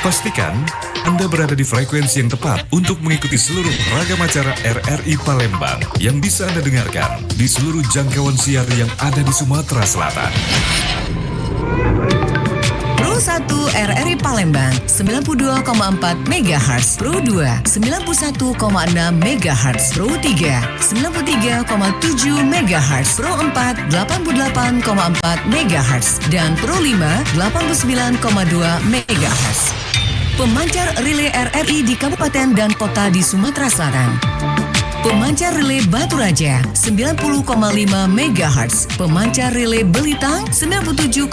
Pastikan Anda berada di frekuensi yang tepat untuk mengikuti seluruh ragam acara RRI Palembang yang bisa Anda dengarkan di seluruh jangkauan siar yang ada di Sumatera Selatan. Pro 1 RRI Palembang 92,4 MHz, Pro 2 91,6 MHz, Pro 3 93,7 MHz, Pro 4 88,4 MHz, dan Pro 5 89,2 MHz. Pemancar relay RRI di kabupaten dan kota di Sumatera Selatan. Pemancar relay Batu Raja 90,5 MHz, pemancar relay Belitang 97,6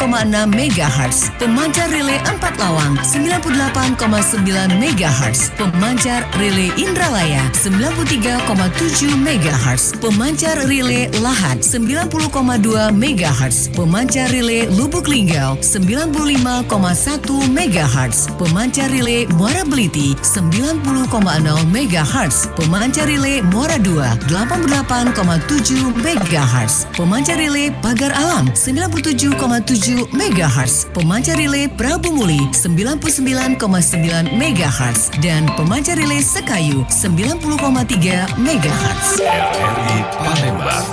MHz, pemancar relay Empat Lawang 98,9 MHz, pemancar relay Indralaya 93,7 MHz, pemancar relay Lahat 90,2 MHz, pemancar relay Lubuk Linggau 95,1 MHz, pemancar relay Muara Beliti 90,0 MHz, pemancar relay Muara 2 88,7 MHz, pemancar relay Pagar Alam 97,7 MHz, pemancar relay Prabu Muli 99,9 MHz, dan pemancar relay Sekayu 90,3 MHz. RRI Palembang.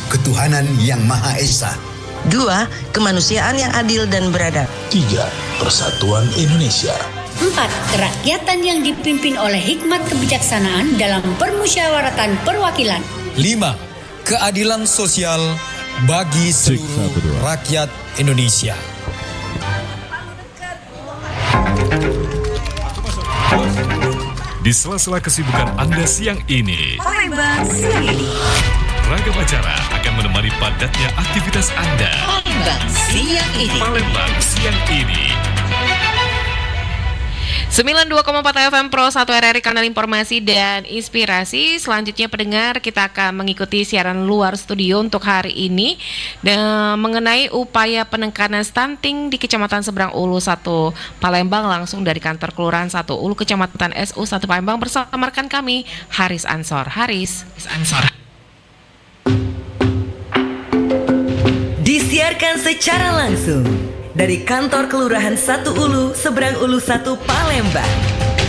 Ketuhanan yang Maha Esa. 2. Kemanusiaan yang adil dan beradab. 3. Persatuan Indonesia. 4. Kerakyatan yang dipimpin oleh hikmat kebijaksanaan dalam permusyawaratan perwakilan. 5. Keadilan sosial bagi seluruh rakyat Indonesia. Di sela-sela kesibukan Anda siang ini, Palembang siang ini. ragam acara akan menemani padatnya aktivitas Anda. Palembang siang ini. Palembang siang ini. 92,4 FM Pro 1 RRI Kanal Informasi dan Inspirasi. Selanjutnya pendengar, kita akan mengikuti siaran luar studio untuk hari ini dan mengenai upaya penekanan stunting di Kecamatan Seberang Ulu 1 Palembang, langsung dari kantor Kelurahan 1 Ulu Kecamatan SU 1 Palembang bersama rekan kami Haris Ansor. Haris Ansor. Disiarkan secara langsung dari kantor Kelurahan 1 Ulu, Seberang Ulu 1 Palembang.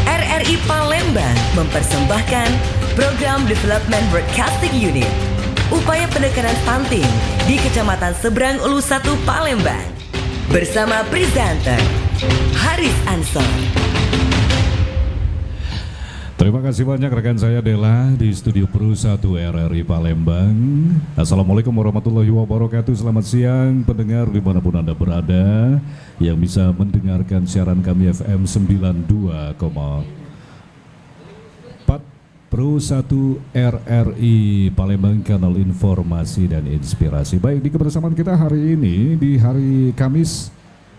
RRI Palembang mempersembahkan program Development Broadcasting Unit, upaya penekanan stunting di Kecamatan Seberang Ulu 1 Palembang. Bersama presenter Haris Ansor. Terima kasih banyak rekan saya Dela di Studio Pro 1 RRI Palembang. Assalamualaikum warahmatullahi wabarakatuh. Selamat siang pendengar dimanapun Anda berada yang bisa mendengarkan siaran kami FM 92,4 Pro 1 RRI Palembang, kanal informasi dan inspirasi. Baik, di kebersamaan kita hari ini di hari Kamis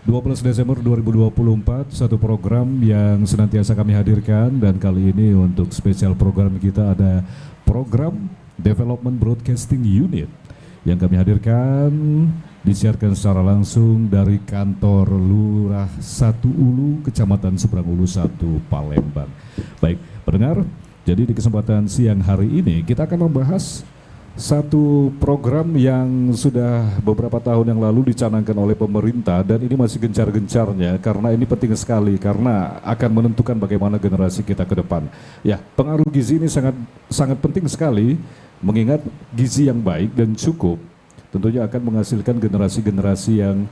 12 Desember 2024, satu program yang senantiasa kami hadirkan, dan kali ini untuk spesial program kita ada program Development Broadcasting Unit yang kami hadirkan, disiarkan secara langsung dari kantor Lurah 1 Ulu, Kecamatan Seberang Ulu 1, Palembang. Baik, pendengar, jadi di kesempatan siang hari ini kita akan membahas satu program yang sudah beberapa tahun yang lalu dicanangkan oleh pemerintah, dan ini masih gencar-gencarnya karena ini penting sekali karena akan menentukan bagaimana generasi kita ke depan. Ya, pengaruh gizi ini sangat penting sekali, mengingat gizi yang baik dan cukup tentunya akan menghasilkan generasi-generasi yang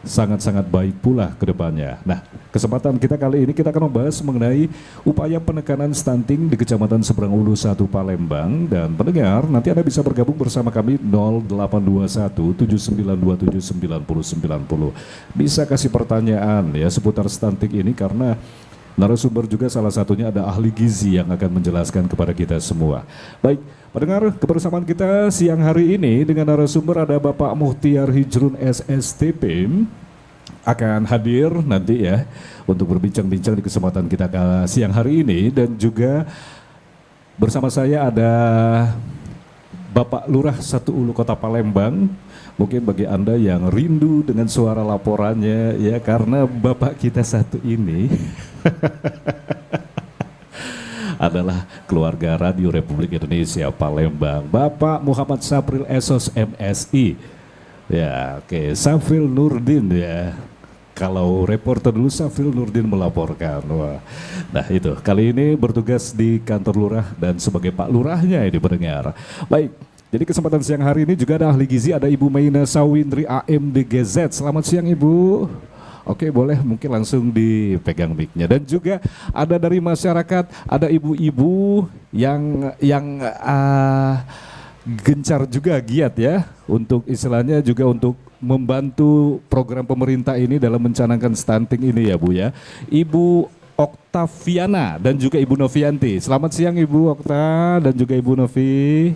sangat-sangat baik pula ke depannya. Nah, kesempatan kita kali ini kita akan membahas mengenai upaya penekanan stunting di Kecamatan Seberang Ulu 1 Palembang. Dan pendengar, nanti Anda bisa bergabung bersama kami 0821 7927 9090. Bisa kasih pertanyaan ya seputar stunting ini, karena narasumber juga salah satunya ada ahli gizi yang akan menjelaskan kepada kita semua. Baik, pendengar, kebersamaan kita siang hari ini dengan narasumber ada Bapak Muhtiar Hijrun SSTP, akan hadir nanti ya untuk berbincang-bincang di kesempatan kita siang hari ini. Dan juga bersama saya ada Bapak Lurah 1 Ulu Kota Palembang. Mungkin bagi Anda yang rindu dengan suara laporannya ya, karena Bapak kita satu ini adalah keluarga Radio Republik Indonesia Palembang, Bapak Muhammad Safril Esos MSI. Ya, oke, Safril Nurdin ya. Kalau reporter dulu Safril Nurdin melaporkan. Wah. Nah, itu kali ini bertugas di kantor lurah dan sebagai Pak Lurahnya ini pendengar. Baik. Jadi kesempatan siang hari ini juga ada ahli gizi, ada Ibu Maina Sawindri AMDGZ. Selamat siang Ibu. Oke, boleh mungkin langsung dipegang mic-nya. Dan juga ada dari masyarakat, ada ibu-ibu yang gencar juga giat ya untuk istilahnya juga untuk membantu program pemerintah ini dalam mencanangkan stunting ini ya Bu ya. Ibu Oktaviana dan juga Ibu Novianti. Selamat siang Ibu Okta dan juga Ibu Novi.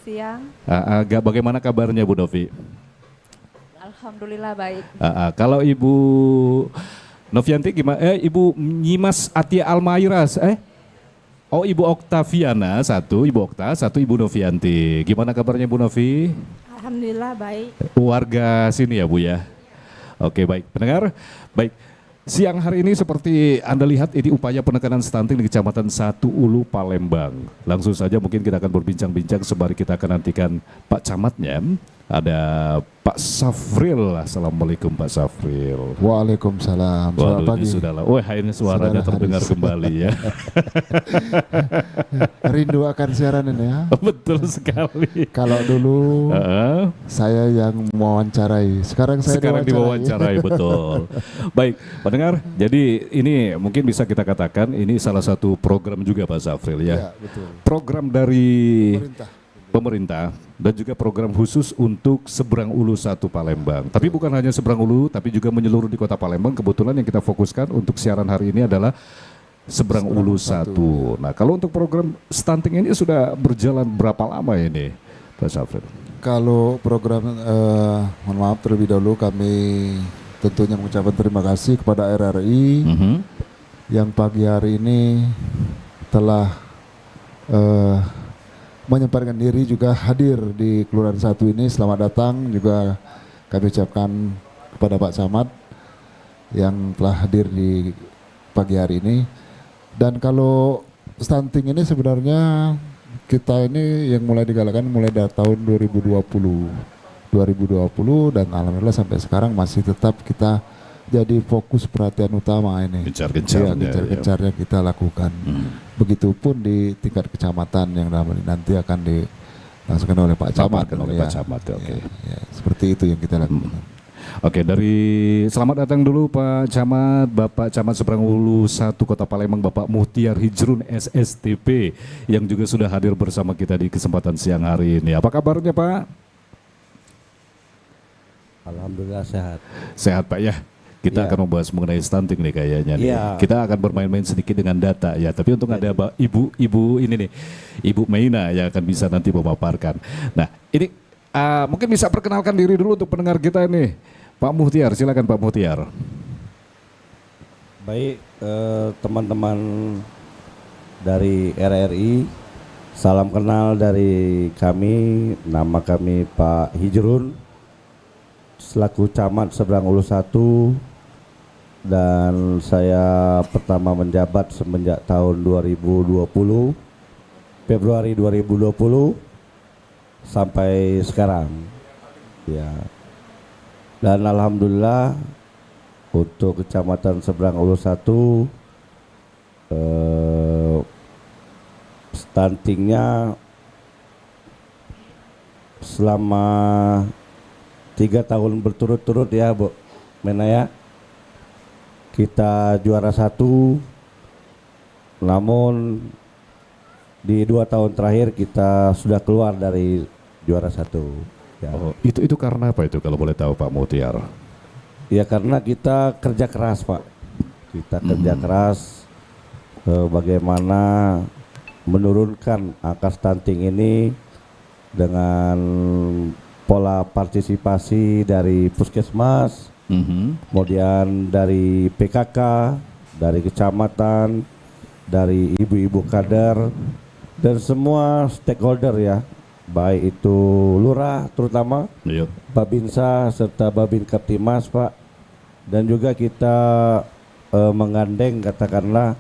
Siang. Bagaimana kabarnya Bu Novi? Alhamdulillah baik. Kalau Ibu Novianti gimana? Ibu Nyimas Atia Almairas. Oh, Ibu Oktaviana satu, Ibu Okta satu, Ibu Novianti. Gimana kabarnya Bu Novi? Alhamdulillah baik. Warga sini ya Bu ya. Oke, baik pendengar. Baik. Siang hari ini seperti Anda lihat ini upaya penekanan stunting di Kecamatan 1 Ulu Palembang. Langsung saja mungkin kita akan berbincang-bincang sembari kita akan nantikan Pak Camatnya. Ada Pak Safril. Assalamualaikum Pak Safril. Waalaikumsalam. Selamat pagi. Sudahlah. Wah, akhirnya suaranya terdengar kembali ya. Rindu akan siaran ini ya. Betul sekali. Kalau dulu saya yang mewawancarai, sekarang diwawancarai. Betul. Baik, pendengar. Jadi ini mungkin bisa kita katakan ini salah satu program juga Pak Safril ya. Betul. Program dari pemerintah dan juga program khusus untuk Seberang Ulu 1 Palembang. Tapi bukan hanya Seberang Ulu, tapi juga menyeluruh di Kota Palembang. Kebetulan yang kita fokuskan untuk siaran hari ini adalah Seberang Ulu 1. Nah, kalau untuk program stunting ini sudah berjalan berapa lama ini, Pak Safril? Kalau program, mohon maaf terlebih dahulu kami tentunya mengucapkan terima kasih kepada RRI yang pagi hari ini telah menyempatkan diri juga hadir di Kelurahan 1 ini. Selamat datang juga kami ucapkan kepada Pak Camat yang telah hadir di pagi hari ini. Dan kalau stunting ini sebenarnya kita ini yang mulai digalakkan mulai dari tahun 2020 dan alhamdulillah sampai sekarang masih tetap kita jadi fokus perhatian utama ini. Gencar-gencarnya kita lakukan. Begitupun di tingkat kecamatan yang nanti akan dilaksanakan oleh Pak Camat. Pak Camat, oke. Ya, seperti itu yang kita lakukan. Oke, dari selamat datang dulu Pak Camat, Bapak Camat Seberang Ulu 1 Kota Palembang, Bapak Muhtiar Hijrun SSTP yang juga sudah hadir bersama kita di kesempatan siang hari ini. Apa kabarnya Pak? Alhamdulillah sehat. Sehat Pak ya. Kita Ya. akan membahas mengenai stunting nih kayaknya nih. Ya. Kita akan bermain-main sedikit dengan data ya. Tapi untuk ada ibu ini nih, Ibu Meina yang akan bisa nanti memaparkan. Nah ini mungkin bisa perkenalkan diri dulu untuk pendengar kita nih. Pak Muhtiar, silakan Pak Muhtiar. Baik, teman-teman dari RRI, salam kenal dari kami. Nama kami Pak Hijrun, selaku Camat Seberang Ulu 1, dan saya pertama menjabat semenjak tahun 2020, Februari 2020 sampai sekarang. Ya. Dan alhamdulillah untuk Kecamatan Seberang Ulu 1 stuntingnya selama 3 tahun berturut-turut ya Bu Mena ya, kita juara 1, namun di 2 tahun terakhir kita sudah keluar dari juara 1 ya. Oh, itu karena apa itu kalau boleh tahu Pak Muhtiar? Ya karena kita kerja keras Pak, kita kerja keras bagaimana menurunkan angka stunting ini dengan pola partisipasi dari puskesmas, kemudian dari PKK, dari kecamatan, dari ibu-ibu kader, dan semua stakeholder ya, baik itu lurah terutama, Babinsa serta Babin Kaptimas Pak, dan juga kita menggandeng katakanlah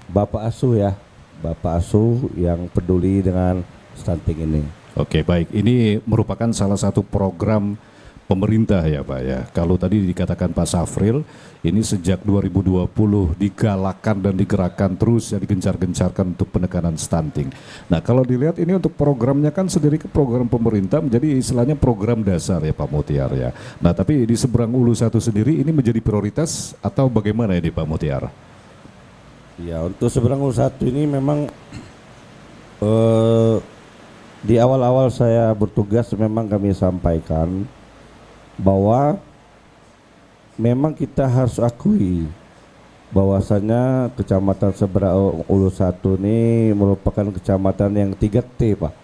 Bapak Asuh ya, Bapak Asuh yang peduli dengan stunting ini. Oke baik, ini merupakan salah satu program pemerintah ya Pak ya. Kalau tadi dikatakan Pak Safril, ini sejak 2020 digalakan dan digerakkan terus ya, digencar-gencarkan untuk penekanan stunting. Nah kalau dilihat ini untuk programnya kan sendiri ke program pemerintah menjadi istilahnya program dasar ya Pak Muhtiar ya. Nah tapi di Seberang Ulu 1 sendiri ini menjadi prioritas atau bagaimana ini Pak Muhtiar? Ya untuk Seberang Ulu 1 ini memang di awal-awal saya bertugas memang kami sampaikan bahwa memang kita harus akui bahwasanya Kecamatan Seberang Ulu 1 ini merupakan kecamatan yang 3T Pak.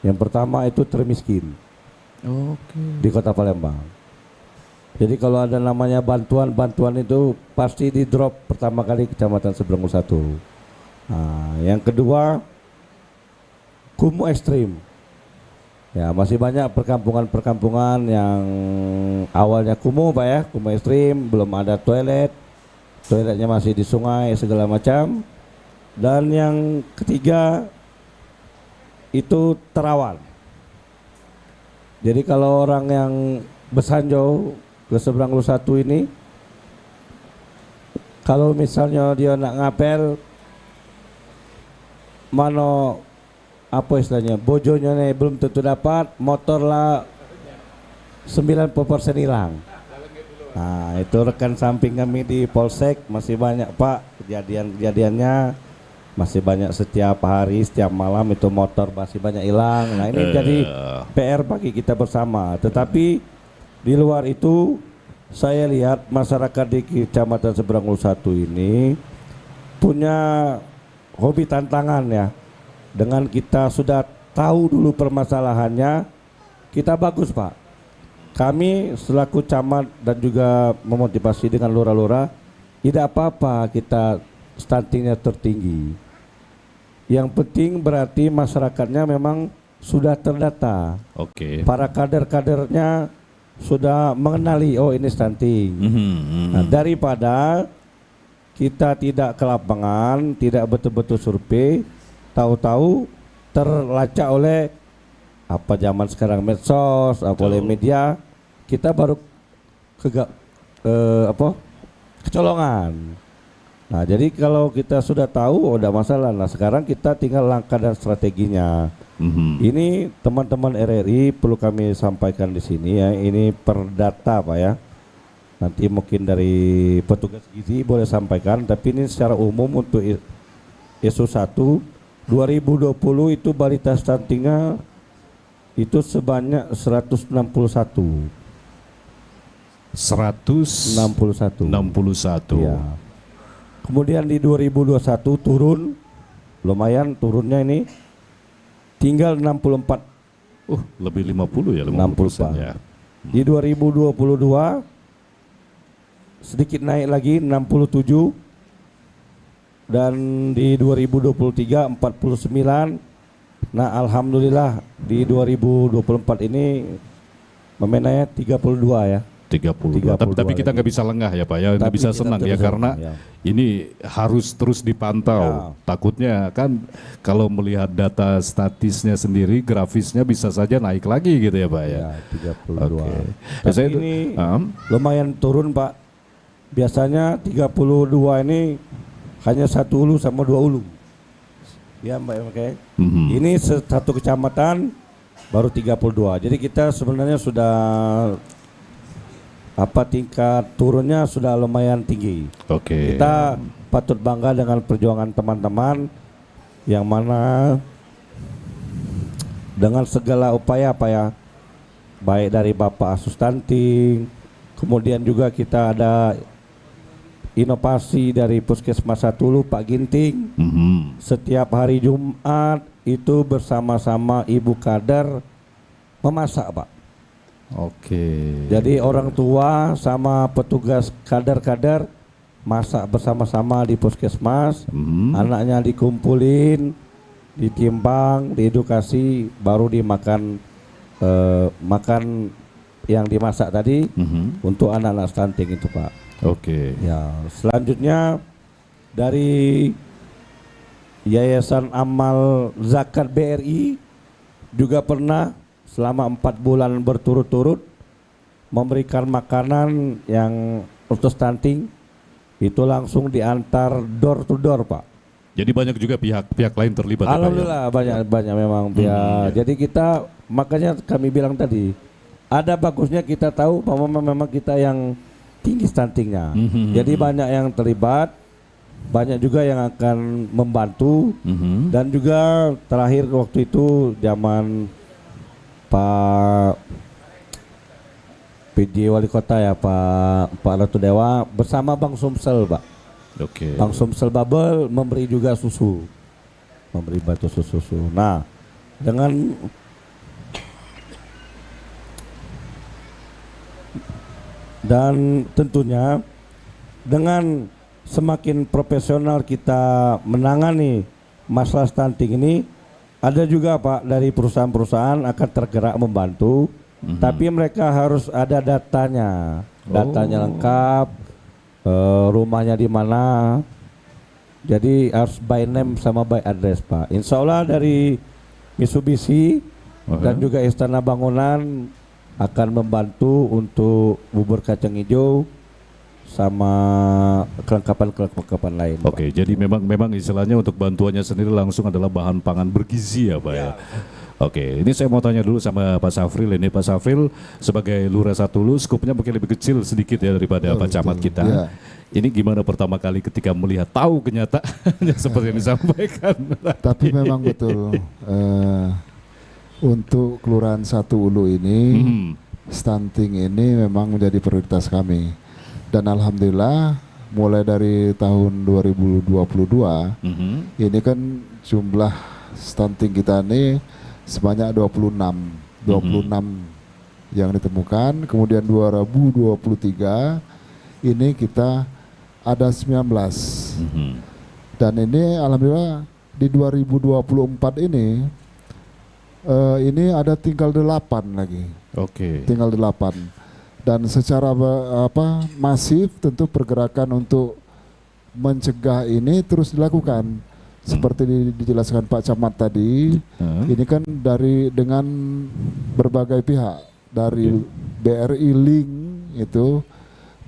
Yang pertama itu termiskin di Kota Palembang. Jadi kalau ada namanya bantuan itu pasti di drop pertama kali Kecamatan Seberang Ulu 1. Nah, yang kedua kumuh ekstrim. Ya masih banyak perkampungan-perkampungan yang awalnya kumuh Pak ya, kumuh ekstrim, belum ada toiletnya masih di sungai segala macam. Dan yang ketiga itu terawan. Jadi kalau orang yang bersanjau ke Seberang Ulu 1 ini, kalau misalnya dia nak ngapel, mano apa istilahnya, bojonya nih belum tentu dapat, motor lah 90% hilang. Nah itu rekan samping kami di Polsek masih banyak Pak kejadiannya, masih banyak setiap hari, setiap malam itu motor masih banyak hilang. Nah ini jadi PR bagi kita bersama. Tetapi di luar itu saya lihat masyarakat di Kecamatan Seberang Ulu 1 ini punya hobi tantangan ya. Dengan kita sudah tahu dulu permasalahannya, kita bagus Pak. Kami selaku camat dan juga memotivasi dengan lurah-lurah, tidak apa-apa kita stuntingnya tertinggi. Yang penting berarti masyarakatnya memang sudah terdata. Para kader-kadernya sudah mengenali, oh ini stunting. Nah, daripada kita tidak ke lapangan, tidak betul-betul survei, tahu-tahu terlacak oleh apa zaman sekarang medsos, apa oleh media, kita baru kecolongan. Nah jadi kalau kita sudah tahu udah masalah. Nah sekarang kita tinggal langkah dan strateginya. Ini teman-teman RRI perlu kami sampaikan di sini ya. Ini per data Pak ya. Nanti mungkin dari petugas gizi boleh sampaikan. Tapi ini secara umum untuk ISO 1 2020 itu balita stuntingnya itu sebanyak 161. 161. Ya. Kemudian di 2021 turun, lumayan turunnya ini tinggal 64. Lebih 50 ya, 50% ya. Di 2022 sedikit naik lagi 67, dan di 2023 49. Nah, alhamdulillah di 2024 ini memenanya 32 ya. 32. Tapi kita nggak bisa lengah ya Pak ya, nggak bisa senang ya, karena ini harus terus dipantau. Takutnya kan kalau melihat data statisnya sendiri, grafisnya bisa saja naik lagi gitu ya Pak ya. 32. Tapi ini lumayan turun Pak. Biasanya 32 ini hanya 1 ulu sama 2 ulu. Ya Mbak, oke. Ini satu kecamatan baru 32. Jadi kita sebenarnya sudah tingkat turunnya sudah lumayan tinggi. Kita patut bangga dengan perjuangan teman-teman yang mana dengan segala upaya baik dari Bapak Asus Stunting, kemudian juga kita ada inovasi dari Puskesmas Satulu Pak Ginting. Setiap hari Jumat itu bersama-sama Ibu Kader memasak Pak. Jadi orang tua sama petugas kader-kader masak bersama-sama di puskesmas, anaknya dikumpulin, ditimbang, diedukasi, baru dimakan makan yang dimasak tadi untuk anak-anak stunting itu Pak. Ya, selanjutnya dari Yayasan Amal Zakat BRI juga pernah selama 4 bulan berturut-turut memberikan makanan yang untuk stunting, itu langsung diantar door to door Pak. Jadi banyak juga pihak lain terlibat. Alhamdulillah ya? banyak memang pihak. Jadi kita makanya kami bilang tadi, ada bagusnya kita tahu bahwa memang kita yang tinggi stuntingnya. Jadi banyak yang terlibat, banyak juga yang akan membantu, dan juga terakhir waktu itu zaman Pak PJ Wali Kota ya Pak Ratu Dewa bersama Bang Sumsel Pak. Bang Sumsel Babel memberi juga susu, memberi batu susu. Nah, dan tentunya dengan semakin profesional kita menangani masalah stunting ini, ada juga Pak dari perusahaan-perusahaan akan tergerak membantu, tapi mereka harus ada datanya lengkap, rumahnya di mana, jadi harus by name sama by address Pak. Insya Allah dari Mitsubishi dan juga Istana Bangunan akan membantu untuk bubur kacang hijau sama kelengkapan lain. Jadi memang istilahnya untuk bantuannya sendiri langsung adalah bahan pangan bergizi ya Pak ya. Ini saya mau tanya dulu sama Pak Safril ini. Pak Safril sebagai Lurah Satulu, skupnya mungkin lebih kecil sedikit ya daripada Pak Camat kita. Ini gimana pertama kali ketika melihat tahu kenyataannya seperti yang disampaikan? Tapi memang betul untuk Kelurahan Satu Ulu ini stunting ini memang menjadi prioritas kami. Dan alhamdulillah mulai dari tahun 2022 ini kan jumlah stunting kita ini sebanyak 26 yang ditemukan. Kemudian 2023 ini kita ada 19. Dan ini alhamdulillah di 2024 ini ada tinggal 8 lagi. Tinggal 8. Dan secara masif tentu pergerakan untuk mencegah ini terus dilakukan. Seperti dijelaskan Pak Camat tadi, ini kan dengan berbagai pihak, dari BRI Link itu,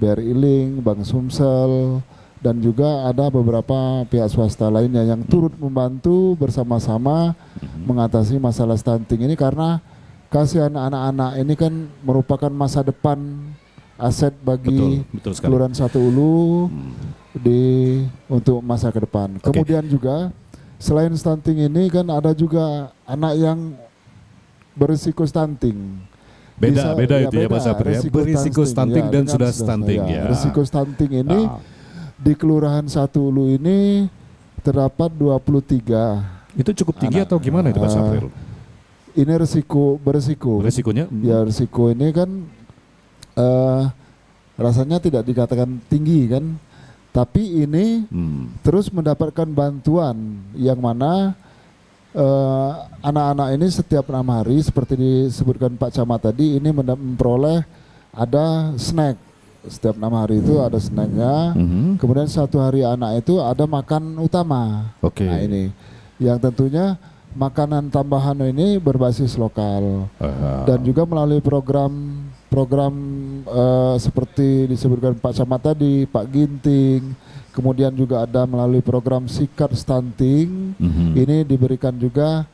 BRI Link, Bang Sumsel, dan juga ada beberapa pihak swasta lainnya yang turut membantu bersama-sama mengatasi masalah stunting ini, karena kasihan anak-anak ini kan merupakan masa depan aset bagi Kelurahan Satu Ulu untuk masa ke depan. Kemudian juga selain stunting ini kan ada juga anak yang berisiko stunting. Beda itu ya Pak Sabri ya. Berisiko stunting dan sudah stunting ya. Risiko stunting ini di Kelurahan Satu Ulu ini terdapat 23. Itu cukup tinggi atau gimana itu Pak Sabri? Ini beresiko. Resikonya? Ya risiko ini kan rasanya tidak dikatakan tinggi kan, tapi ini terus mendapatkan bantuan yang mana anak-anak ini setiap 6 hari seperti disebutkan Pak Camat tadi ini memperoleh ada snack. Setiap 6 hari itu ada snacknya, kemudian 1 hari anak itu ada makan utama. Nah ini yang tentunya makanan tambahan ini berbasis lokal dan juga melalui program seperti disebutkan Pak Camat tadi, Pak Ginting, kemudian juga ada melalui program Sikat Stunting, ini diberikan juga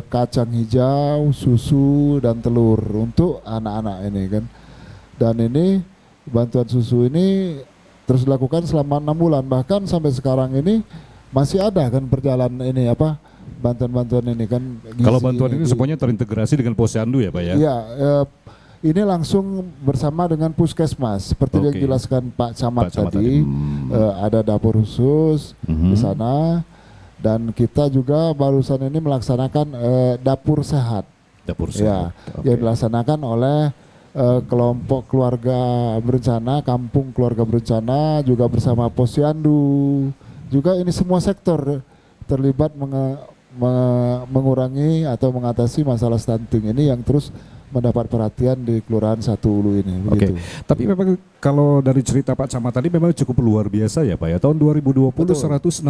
kacang hijau, susu dan telur untuk anak-anak ini kan. Dan ini bantuan susu ini terus dilakukan selama 6 bulan, bahkan sampai sekarang ini masih ada kan perjalanan ini bantuan-bantuan ini kan. Kalau bantuan ini semuanya terintegrasi dengan Posyandu ya Pak ya? Iya, ini langsung bersama dengan Puskesmas seperti yang dijelaskan Pak Camat tadi. Ada dapur khusus di sana dan kita juga barusan ini melaksanakan dapur sehat. Dapur sehat. Yang dilaksanakan oleh kelompok keluarga berencana, kampung keluarga berencana juga bersama Posyandu. Juga ini semua sektor terlibat mengurangi atau mengatasi masalah stunting ini yang terus mendapat perhatian di Kelurahan Satu Ulu ini. Tapi memang kalau dari cerita Pak Camat tadi memang cukup luar biasa ya Pak ya. Tahun 2020 161.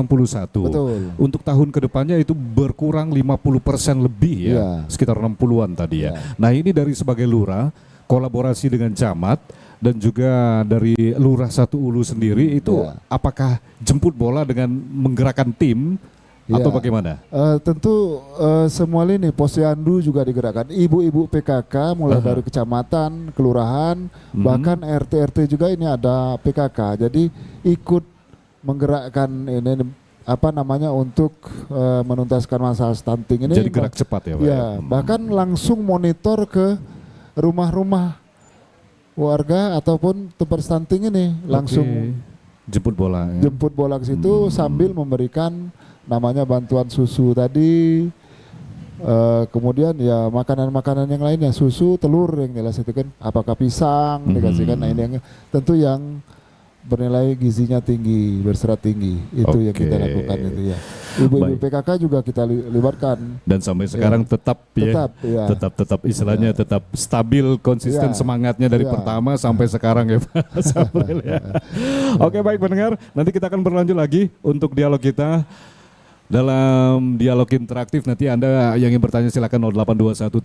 Untuk tahun kedepannya itu berkurang 50% lebih ya. Sekitar 60-an tadi ya. Nah ini dari sebagai lurah, kolaborasi dengan camat dan juga dari Lurah Satu Ulu sendiri itu apakah jemput bola dengan menggerakkan tim atau bagaimana? Tentu semua lini Posyandu juga digerakkan, ibu-ibu PKK mulai dari kecamatan, kelurahan, bahkan RT juga ini ada PKK. Jadi ikut menggerakkan ini untuk menuntaskan masalah stunting ini. Jadi gerak cepat ya Pak? Ya, bahkan langsung monitor ke rumah-rumah warga ataupun tempat stunting ini, langsung jemput bola. Jemput bola ke situ sambil memberikan namanya bantuan susu tadi, kemudian ya makanan-makanan yang lainnya, susu, telur yang jelas itu kan, apakah pisang dikasihkan. Nah ini yang tentu yang bernilai gizinya tinggi, berserat tinggi, itu yang kita lakukan itu ya. Ibu-ibu PKK juga kita libatkan. Dan sampai sekarang tetap istilahnya tetap stabil, konsisten semangatnya dari pertama sampai sekarang ya Pak Sabril ya. Oke baik pendengar, nanti kita akan berlanjut lagi untuk dialog kita. Dalam dialog interaktif nanti Anda yang ingin bertanya silakan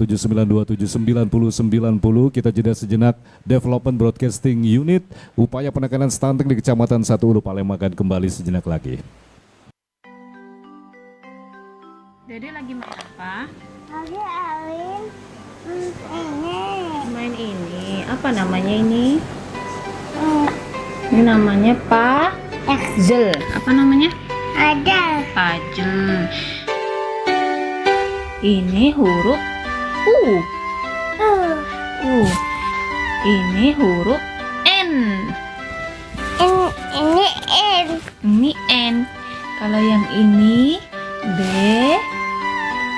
082179279090. Kita jeda sejenak. Development Broadcasting Unit, upaya penekanan stunting di Kecamatan Satu Ulu Palembang akan kembali sejenak lagi. Dede lagi main apa? Lagi Alin Main ini. Apa namanya ini? Ini namanya puzzle. Apa namanya? Puzzle. Ini huruf U. Ini huruf N. Ini N. Ini N. Kalau yang ini B.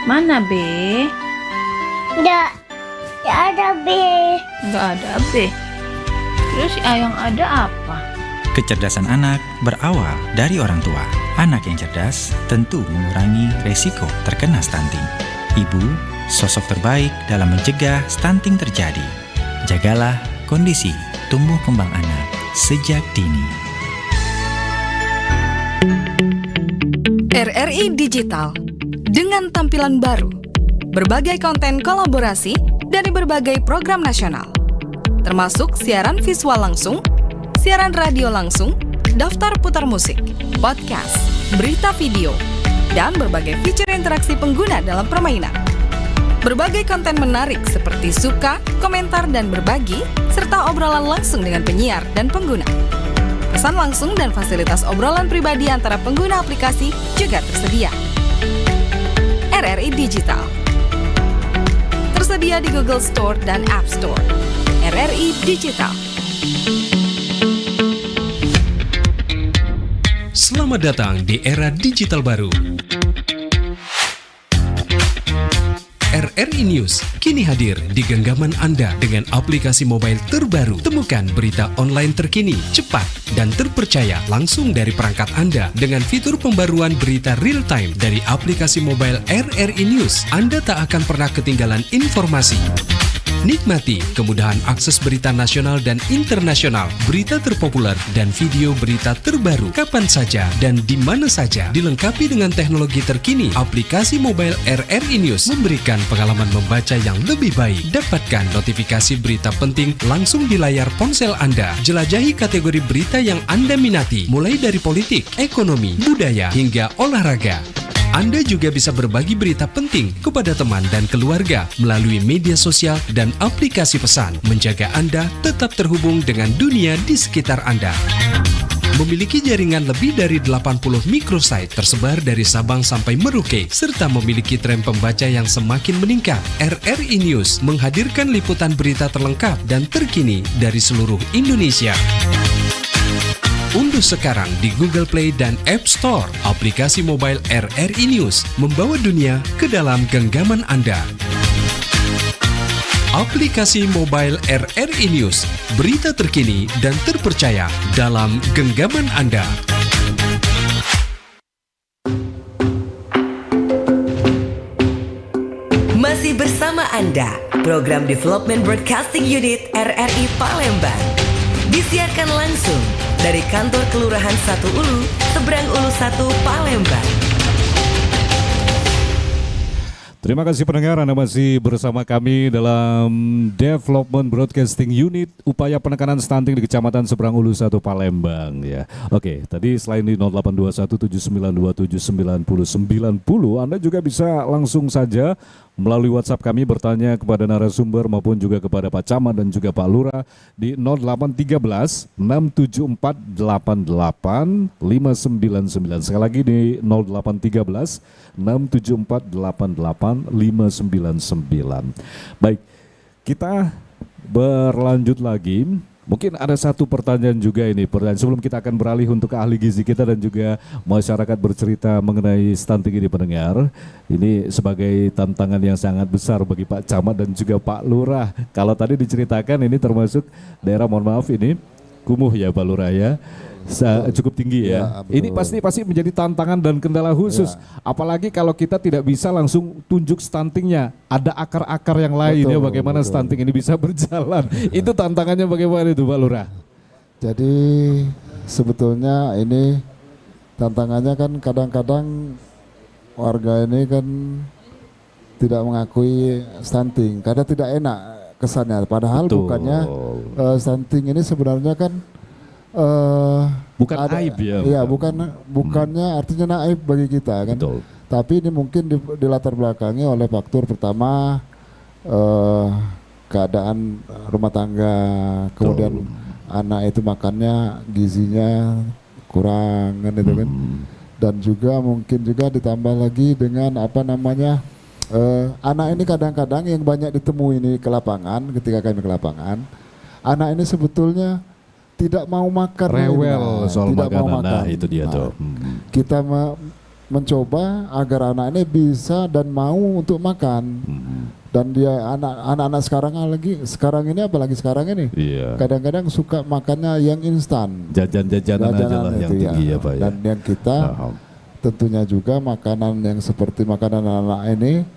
Mana B? Nggak ada B. Nggak ada B. Terus yang ada apa? Kecerdasan anak berawal dari orang tua. Anak yang cerdas tentu mengurangi resiko terkena stunting. Ibu, sosok terbaik dalam mencegah stunting terjadi. Jagalah kondisi tumbuh kembang anak sejak dini. RRI Digital dengan tampilan baru, berbagai konten kolaborasi dari berbagai program nasional, termasuk siaran visual langsung, siaran radio langsung, daftar putar musik, podcast, berita video, dan berbagai fitur interaksi pengguna dalam permainan. Berbagai konten menarik seperti suka, komentar, dan berbagi, serta obrolan langsung dengan penyiar dan pengguna. Pesan langsung dan fasilitas obrolan pribadi antara pengguna aplikasi juga tersedia. RRI Digital tersedia di Google Store dan App Store. RRI Digital. Selamat datang di era digital baru. RRI News kini hadir di genggaman Anda dengan aplikasi mobile terbaru. Temukan berita online terkini, cepat, dan terpercaya langsung dari perangkat Anda dengan fitur pembaruan berita real time dari aplikasi mobile RRI News. Anda tak akan pernah ketinggalan informasi. Nikmati kemudahan akses berita nasional dan internasional, berita terpopuler, dan video berita terbaru kapan saja dan di mana saja. Dilengkapi dengan teknologi terkini, aplikasi mobile RRI News memberikan pengalaman membaca yang lebih baik. Dapatkan notifikasi berita penting langsung di layar ponsel Anda. Jelajahi kategori berita yang Anda minati, mulai dari politik, ekonomi, budaya, hingga olahraga. Anda juga bisa berbagi berita penting kepada teman dan keluarga melalui media sosial dan aplikasi pesan, menjaga Anda tetap terhubung dengan dunia di sekitar Anda. Memiliki jaringan lebih dari 80 microsite tersebar dari Sabang sampai Merauke, serta memiliki tren pembaca yang semakin meningkat. RRI News menghadirkan liputan berita terlengkap dan terkini dari seluruh Indonesia. Unduh sekarang di Google Play dan App Store aplikasi mobile RRI News, membawa dunia ke dalam genggaman Anda. Aplikasi mobile RRI News, berita terkini dan terpercaya dalam genggaman Anda. Masih bersama Anda, program Development Broadcasting Unit RRI Palembang disiarkan langsung dari kantor Kelurahan 1 Ulu, Seberang Ulu 1, Palembang. Terima kasih pendengar, Anda masih bersama kami dalam Development Broadcasting Unit, upaya penekanan stunting di Kecamatan Seberang Ulu 1 Palembang ya. Oke, tadi selain di 082179279090, Anda juga bisa langsung saja melalui WhatsApp kami bertanya kepada narasumber maupun juga kepada Pak Camat dan juga Pak Lurah di 0813 67488 599. Sekali lagi di 0813 67488 599. Baik, kita berlanjut lagi. Mungkin ada satu pertanyaan juga ini, sebelum kita akan beralih untuk ahli gizi kita dan juga masyarakat bercerita mengenai stunting ini pendengar. Ini sebagai tantangan yang sangat besar bagi Pak Camat dan juga Pak Lurah. Kalau tadi diceritakan ini termasuk daerah, mohon maaf ini kumuh ya Pak Lurah ya. Cukup tinggi ya. Ini pasti menjadi tantangan dan kendala khusus. Apalagi kalau kita tidak bisa langsung tunjuk stuntingnya, ada akar-akar yang lain ya, bagaimana stunting ini bisa berjalan. Itu tantangannya bagaimana itu Pak Lurah? Jadi sebetulnya ini tantangannya kan kadang-kadang warga ini kan tidak mengakui stunting karena tidak enak kesannya. Padahal bukannya stunting ini sebenarnya kan bukan aib ya. Iya, bukannya artinya naib bagi kita kan. Betul. Tapi ini mungkin di latar belakangi oleh faktor pertama keadaan rumah tangga, kemudian anak itu makannya gizinya kurang kan itu kan. Dan juga mungkin juga ditambah lagi dengan anak ini kadang-kadang yang banyak ditemui ini ke lapangan, ketika kami ke lapangan, anak ini sebetulnya tidak mau makan, rewel soal makanan. Nah, itu dia tuh. Kita mencoba agar anak ini bisa dan mau untuk makan. Dan dia anak-anak sekarang ini apalagi sekarang ini kadang-kadang suka makannya yang instan, jajan-jajanan aja lah yang tinggi ya Pak ya. Dan yang kita tentunya juga makanan yang seperti makanan anak ini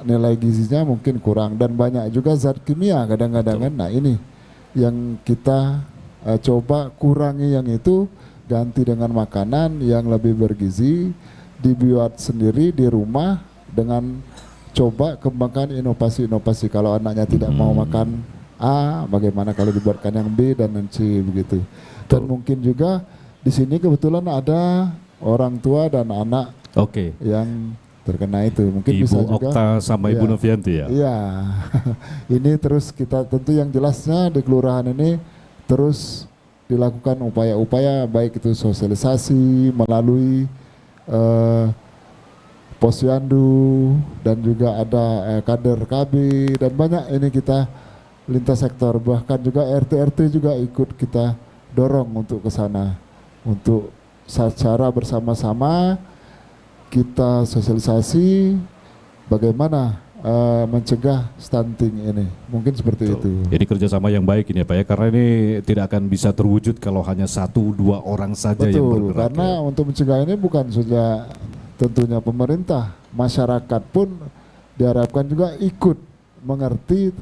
nilai gizinya mungkin kurang dan banyak juga zat kimia kadang-kadang kan. Nah ini yang kita coba kurangi, yang itu ganti dengan makanan yang lebih bergizi, dibuat sendiri di rumah dengan coba kembangkan inovasi-inovasi. Kalau anaknya tidak mau makan A, bagaimana kalau dibuatkan yang B dan C begitu. Dan mungkin juga di sini kebetulan ada orang tua dan anak yang terkena itu. Mungkin Ibu bisa juga Okta sama Ibu Novianti ya. Iya. Ini terus kita tentu yang jelasnya di kelurahan ini terus dilakukan upaya-upaya baik itu sosialisasi melalui Posyandu dan juga ada kader KB dan banyak ini kita lintas sektor, bahkan juga RT juga ikut kita dorong untuk ke sana untuk secara bersama-sama kita sosialisasi bagaimana mencegah stunting ini, mungkin seperti itu. Jadi kerjasama yang baik ini ya Pak ya, karena ini tidak akan bisa terwujud kalau hanya 1-2 orang saja yang Betul, bergerak. karena untuk mencegah ini bukan saja tentunya pemerintah, masyarakat pun diharapkan juga ikut mengerti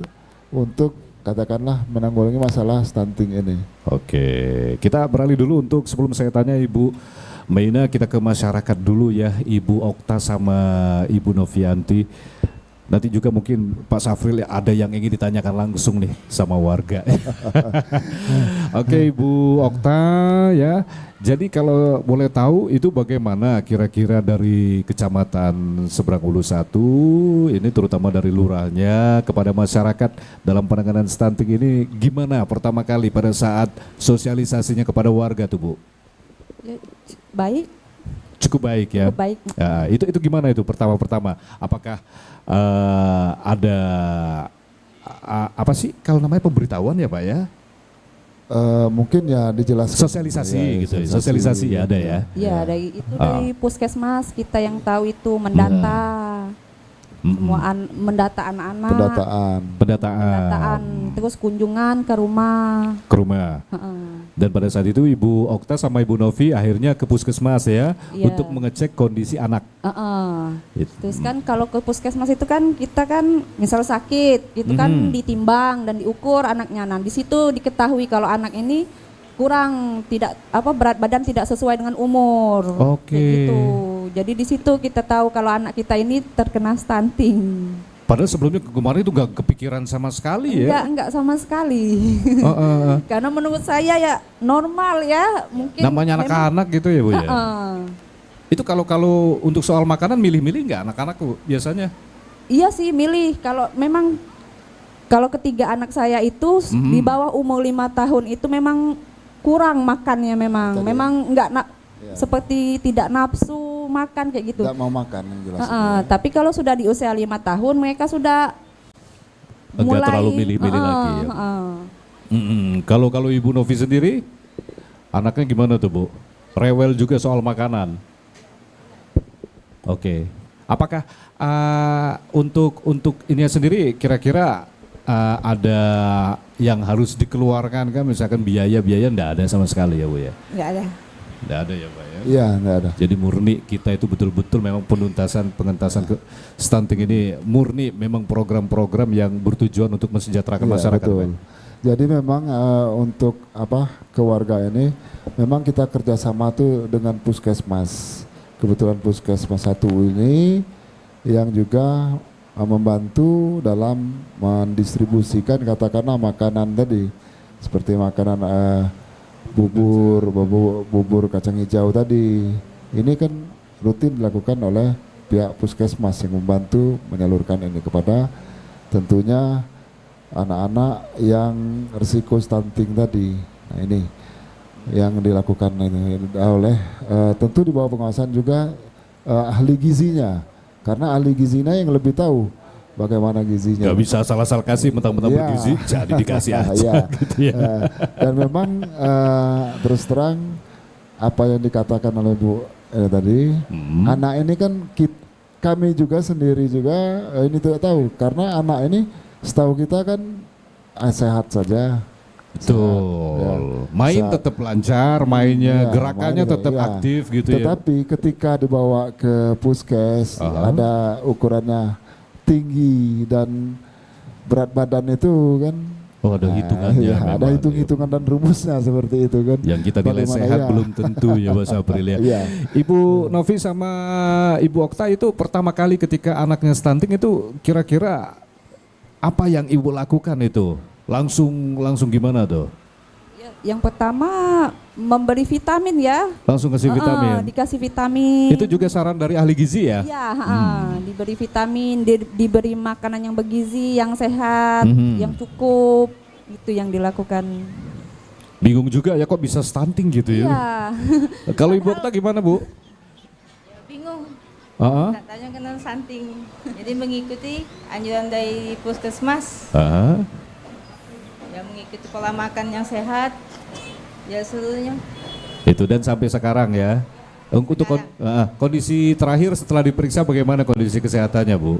untuk katakanlah menanggulangi masalah stunting ini. Oke, kita beralih dulu untuk sebelum saya tanya Ibu Meina, kita ke masyarakat dulu ya, Ibu Okta sama Ibu Novianti. Nanti juga mungkin Pak Safril ada yang ingin ditanyakan langsung nih sama warga. Oke, Ibu Okta ya. Jadi kalau boleh tahu itu bagaimana kira-kira dari Kecamatan Seberang Ulu 1 ini terutama dari lurahnya kepada masyarakat dalam penanganan stunting ini gimana pertama kali pada saat sosialisasinya kepada warga tuh Bu? Ya, baik. Cukup baik ya. Cukup baik. Ya, itu gimana itu pertama-pertama? Apakah ada apa sih kalau namanya pemberitahuan ya Pak ya? Mungkin ya dijelaskan. Sosialisasi ya, gitu, sosialisasi ya ada ya. Iya, dari puskesmas kita yang tahu itu mendata. Semua mendata anak-anak. Pendataan. Terus kunjungan ke rumah. Dan pada saat itu Ibu Okta sama Ibu Novi akhirnya ke puskesmas ya, untuk mengecek kondisi anak. Terus kan kalau ke puskesmas itu kan kita kan misal sakit itu kan ditimbang dan diukur anaknya. Nah di situ diketahui kalau anak ini kurang berat badan tidak sesuai dengan umur. Gitu. Jadi di situ kita tahu kalau anak kita ini terkena stunting. Padahal sebelumnya kemarin itu gak kepikiran sama sekali ya? Enggak sama sekali. Karena menurut saya ya normal ya, mungkin. Namanya anak-anak gitu ya Bu ya? Itu kalau untuk soal makanan milih-milih nggak anak-anak Bu biasanya? Iya sih milih, kalau ketiga anak saya itu di bawah umur 5 tahun itu memang kurang makannya memang enggak seperti tidak nafsu makan kayak gitu. Tidak mau makan yang jelas. Tapi kalau sudah di usia 5 tahun mereka sudah enggak terlalu milih-milih lagi ya. Kalau Ibu Novi sendiri anaknya gimana tuh Bu? Rewel juga soal makanan. Oke. Apakah untuk ini sendiri kira-kira ada yang harus dikeluarkan kan, misalkan biaya enggak ada sama sekali ya Bu ya? Enggak ada. Enggak ada ya Pak ya? Iya enggak ada. Jadi murni kita itu betul-betul memang pengentasan stunting ini murni memang program-program yang bertujuan untuk mensejahterakan masyarakat. Betul. Jadi memang untuk keluarga ini memang kita kerjasama tuh dengan puskesmas. Kebetulan puskesmas 1 ini yang juga membantu dalam mendistribusikan katakanlah makanan tadi seperti makanan bubur kacang hijau tadi. Ini kan rutin dilakukan oleh pihak puskesmas yang membantu menyalurkan ini kepada tentunya anak-anak yang risiko stunting tadi. Nah ini yang dilakukan ini oleh tentu di bawah pengawasan juga ahli gizinya. Karena ahli gizinya yang lebih tahu bagaimana gizinya. Gak bisa salah-salah kasih mentang-mentang bergizi, jadi dikasih aja. Gitu ya. Dan memang terus terang apa yang dikatakan oleh Bu tadi, anak ini kan kami juga sendiri juga ini tidak tahu. Karena anak ini setahu kita kan sehat saja. Betul. Main tetap lancar, mainnya, gerakannya tetap aktif gitu ya. Tetapi ketika dibawa ke puskes, ada ukurannya tinggi dan berat badan itu kan. Oh ada hitungannya. Ada hitung-hitungan dan rumusnya seperti itu kan. Yang kita nilai sehat belum tentu ya Mas April ya. Ibu Novi sama Ibu Okta itu pertama kali ketika anaknya stunting itu kira-kira apa yang Ibu lakukan itu? Langsung gimana tuh? Yang pertama memberi vitamin ya. Langsung kasih vitamin. Dikasih vitamin. Itu juga saran dari ahli gizi ya? Iya, diberi vitamin, diberi makanan yang bergizi, yang sehat, yang cukup. Itu yang dilakukan. Bingung juga ya kok bisa stunting gitu ya? Iya. Kalau Ibu Okta gimana Bu? Bingung. Katanya kena stunting. Jadi mengikuti anjuran dari puskesmas. Ya mengikuti pola makan yang sehat. Ya seluruhnya. Itu dan sampai sekarang ya. Untuk kondisi terakhir setelah diperiksa bagaimana kondisi kesehatannya, Bu?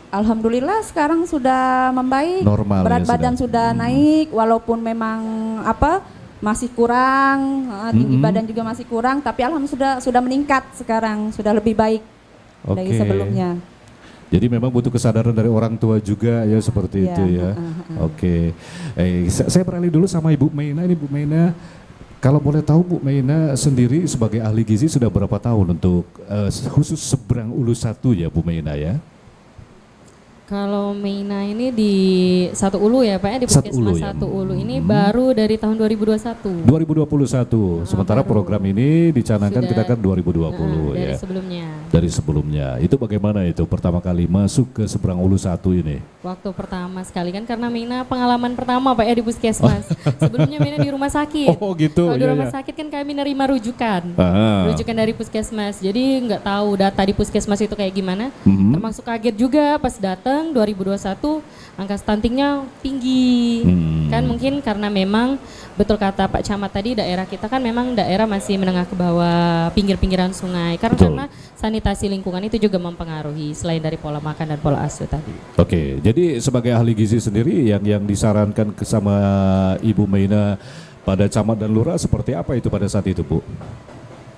Alhamdulillah sekarang sudah membaik. Normal berat ya, badan sudah naik walaupun memang masih kurang, tinggi badan juga masih kurang, tapi alhamdulillah sudah meningkat sekarang, sudah lebih baik dari sebelumnya. Jadi memang butuh kesadaran dari orang tua juga ya seperti itu ya. Oke. Saya beralih dulu sama Ibu Meina. Ini Bu Meina, kalau boleh tahu Bu Meina sendiri sebagai ahli gizi sudah berapa tahun untuk khusus Seberang Ulu 1 ya Bu Meina ya? Kalau Meina ini di Satu Ulu ya Pak ya, di Puskesmas Satu Ulu ini baru dari tahun 2021. 2021, sementara program ini dicanangkan kita kan 2020 dari ya. sebelumnya. Dari sebelumnya, itu bagaimana itu pertama kali masuk ke Seberang Ulu 1 ini? Waktu pertama sekali kan karena Meina pengalaman pertama Pak ya di Puskesmas. Sebelumnya Meina di rumah sakit. Oh gitu. Kalau di rumah sakit kan kami nerima rujukan. Rujukan dari Puskesmas. Jadi nggak tahu data di Puskesmas itu kayak gimana. Termasuk kaget juga pas datang 2021 angka stuntingnya tinggi. Kan mungkin karena memang betul kata Pak Camat tadi, daerah kita kan memang daerah masih menengah ke bawah, pinggir-pinggiran sungai. Karena sanitasi lingkungan itu juga mempengaruhi selain dari pola makan dan pola asuh tadi. Oke, jadi sebagai ahli gizi sendiri yang disarankan sama Ibu Meina pada camat dan lurah seperti apa itu pada saat itu, Bu?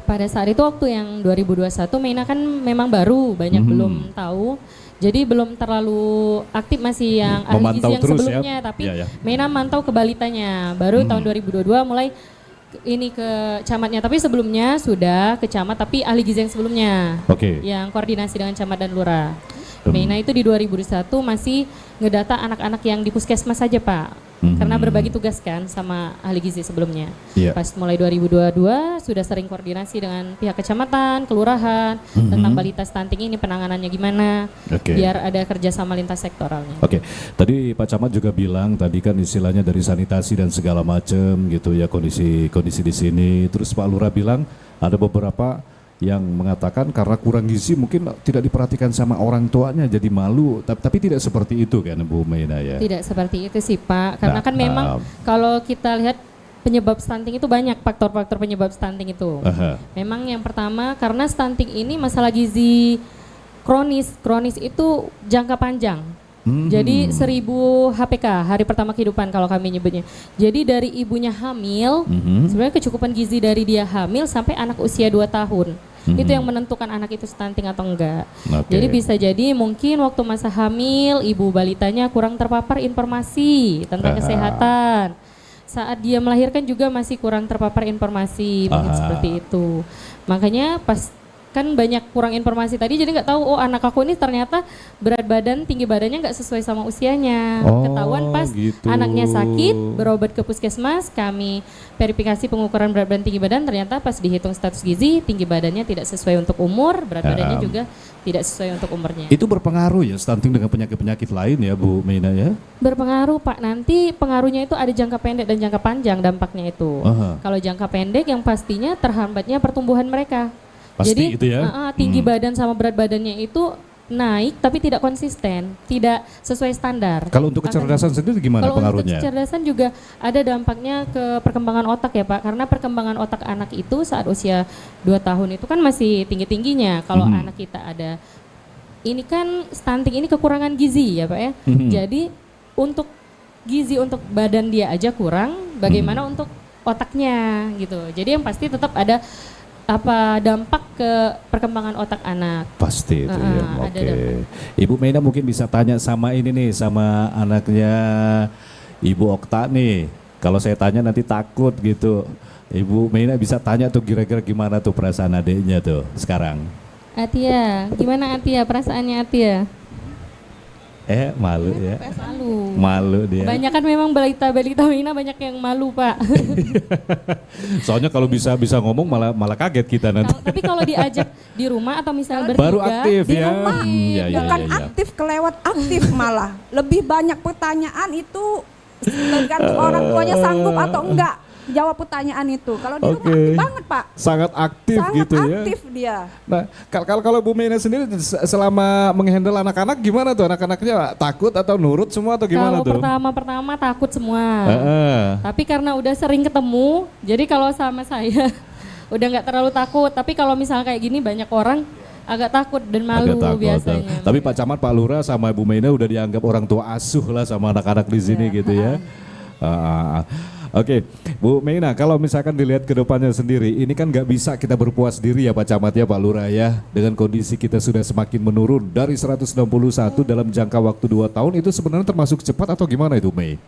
Pada saat itu waktu yang 2021 Meina kan memang baru, banyak belum tahu. Jadi belum terlalu aktif, masih yang ahli gizi yang sebelumnya, tapi Meina mantau ke balitanya. Baru tahun 2022 mulai ini ke camatnya, tapi sebelumnya sudah ke camat tapi ahli gizi yang sebelumnya. Yang koordinasi dengan camat dan lurah. Meina itu di 2021 masih ngedata anak-anak yang di puskesmas saja Pak. Karena berbagi tugas kan sama ahli gizi sebelumnya. Pas mulai 2022 sudah sering koordinasi dengan pihak kecamatan, kelurahan tentang balita stunting ini penanganannya gimana, biar ada kerjasama lintas sektoralnya. Tadi Pak Camat juga bilang tadi kan istilahnya dari sanitasi dan segala macam gitu ya, kondisi di sini. Terus Pak Lurah bilang ada beberapa yang mengatakan karena kurang gizi mungkin tidak diperhatikan sama orang tuanya jadi malu, tapi tidak seperti itu kan Bu Meina ya? Tidak seperti itu sih Pak, karena kan memang kalau kita lihat penyebab stunting itu banyak, faktor-faktor penyebab stunting itu. Memang yang pertama karena stunting ini masalah gizi kronis itu jangka panjang. Jadi 1000 HPK, hari pertama kehidupan kalau kami nyebutnya. Jadi dari ibunya hamil, sebenarnya kecukupan gizi dari dia hamil sampai anak usia 2 tahun. Itu yang menentukan anak itu stunting atau enggak. Jadi bisa jadi mungkin waktu masa hamil ibu balitanya kurang terpapar informasi tentang kesehatan. Saat dia melahirkan juga masih kurang terpapar informasi, mungkin seperti itu. Makanya pas kan banyak kurang informasi tadi, jadi nggak tahu oh anak aku ini ternyata berat badan, tinggi badannya nggak sesuai sama usianya. Ketahuan pas anaknya sakit, berobat ke puskesmas, kami verifikasi pengukuran berat badan, tinggi badan, ternyata pas dihitung status gizi, tinggi badannya tidak sesuai untuk umur, berat badannya juga tidak sesuai untuk umurnya. Itu berpengaruh ya stunting dengan penyakit-penyakit lain ya Bu Meina ya? Berpengaruh Pak, nanti pengaruhnya itu ada jangka pendek dan jangka panjang dampaknya itu. Kalau jangka pendek yang pastinya terhambatnya pertumbuhan mereka. Pasti jadi itu ya? Tinggi badan sama berat badannya itu naik tapi tidak konsisten, tidak sesuai standar. Kalau untuk kecerdasan sendiri gimana pengaruhnya? Kalau untuk kecerdasan juga ada dampaknya ke perkembangan otak ya Pak, karena perkembangan otak anak itu saat usia 2 tahun itu kan masih tinggi-tingginya. Kalau anak kita ada, ini kan stunting ini kekurangan gizi ya Pak ya. Jadi untuk gizi untuk badan dia aja kurang, bagaimana untuk otaknya gitu. Jadi yang pasti tetap ada dampak ke perkembangan otak anak. Pasti itu ya. Ibu Meina mungkin bisa tanya sama ini nih, sama anaknya Ibu Okta nih. Kalau saya tanya nanti takut gitu. Ibu Meina bisa tanya tuh kira-kira gimana tuh perasaan adiknya tuh sekarang. Atia, gimana Atia perasaannya Atia? Malu ya. Malu dia. Banyak kan memang balita Meina banyak yang malu Pak. Soalnya kalau bisa ngomong malah kaget kita nanti. Tapi kalau diajak di rumah atau misalnya bertiga. Baru aktif di ya. rumah, bukan aktif kelewat aktif malah. Lebih banyak pertanyaan itu tergantung orang tuanya sanggup atau enggak. jawab pertanyaan itu. Kalau di rumah aktif banget Pak. Sangat aktif Sangat gitu ya. aktif dia. Nah, kalau Bu Mena sendiri selama menghandle anak-anak gimana tuh? Anak-anaknya takut atau nurut semua atau gimana tuh? Kalau pertama takut semua. Tapi karena udah sering ketemu, jadi kalau sama saya udah nggak terlalu takut. Tapi kalau misalnya kayak gini banyak orang agak takut dan malu biasanya. Tapi Pak Camat, Pak Lurah sama Bu Mena udah dianggap orang tua asuh lah sama anak-anak di sini gitu ya. Oke, Bu Mena, kalau misalkan dilihat ke depannya sendiri, ini kan nggak bisa kita berpuas diri ya Pak Camat ya, Pak Lurah ya, dengan kondisi kita sudah semakin menurun dari 161 dalam jangka waktu 2 tahun, itu sebenarnya termasuk cepat atau gimana itu Mei?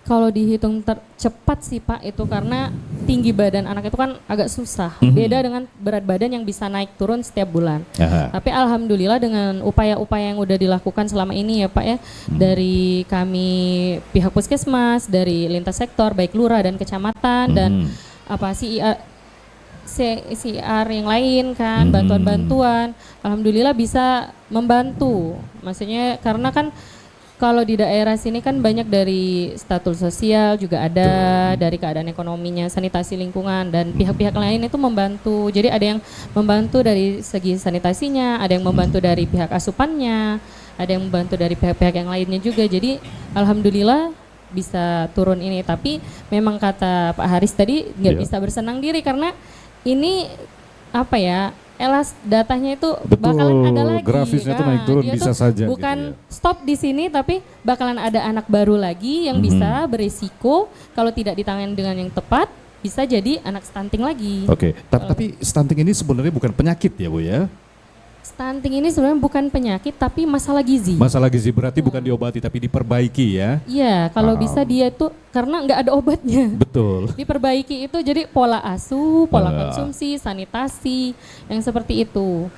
Kalau dihitung cepat sih Pak, itu karena tinggi badan anak itu kan agak susah. Beda dengan berat badan yang bisa naik turun setiap bulan. Tapi alhamdulillah dengan upaya-upaya yang udah dilakukan selama ini ya Pak ya, dari kami pihak puskesmas, dari lintas sektor baik lurah dan kecamatan dan CIR yang lain kan, bantuan-bantuan, alhamdulillah bisa membantu. Maksudnya karena kan kalau di daerah sini kan banyak dari status sosial juga ada, dari keadaan ekonominya, sanitasi lingkungan dan pihak-pihak lain itu membantu. Jadi ada yang membantu dari segi sanitasinya, ada yang membantu dari pihak asupannya, ada yang membantu dari pihak-pihak yang lainnya juga. Jadi alhamdulillah bisa turun ini. Tapi memang kata Pak Haris tadi nggak bisa bersenang diri karena ini datanya itu bakalan ada lagi. Grafisnya tuh naik turun bisa saja. Bukan gitu ya. Stop di sini tapi bakalan ada anak baru lagi yang bisa berisiko kalau tidak ditangani dengan yang tepat bisa jadi anak stunting lagi. Oke, tapi stunting ini sebenarnya bukan penyakit ya Bu ya? Stunting ini sebenarnya bukan penyakit tapi masalah gizi. Masalah gizi berarti bukan diobati tapi diperbaiki ya? Iya, kalau bisa dia tuh karena nggak ada obatnya. Betul. Diperbaiki itu jadi pola asuh, pola konsumsi, sanitasi, yang seperti itu.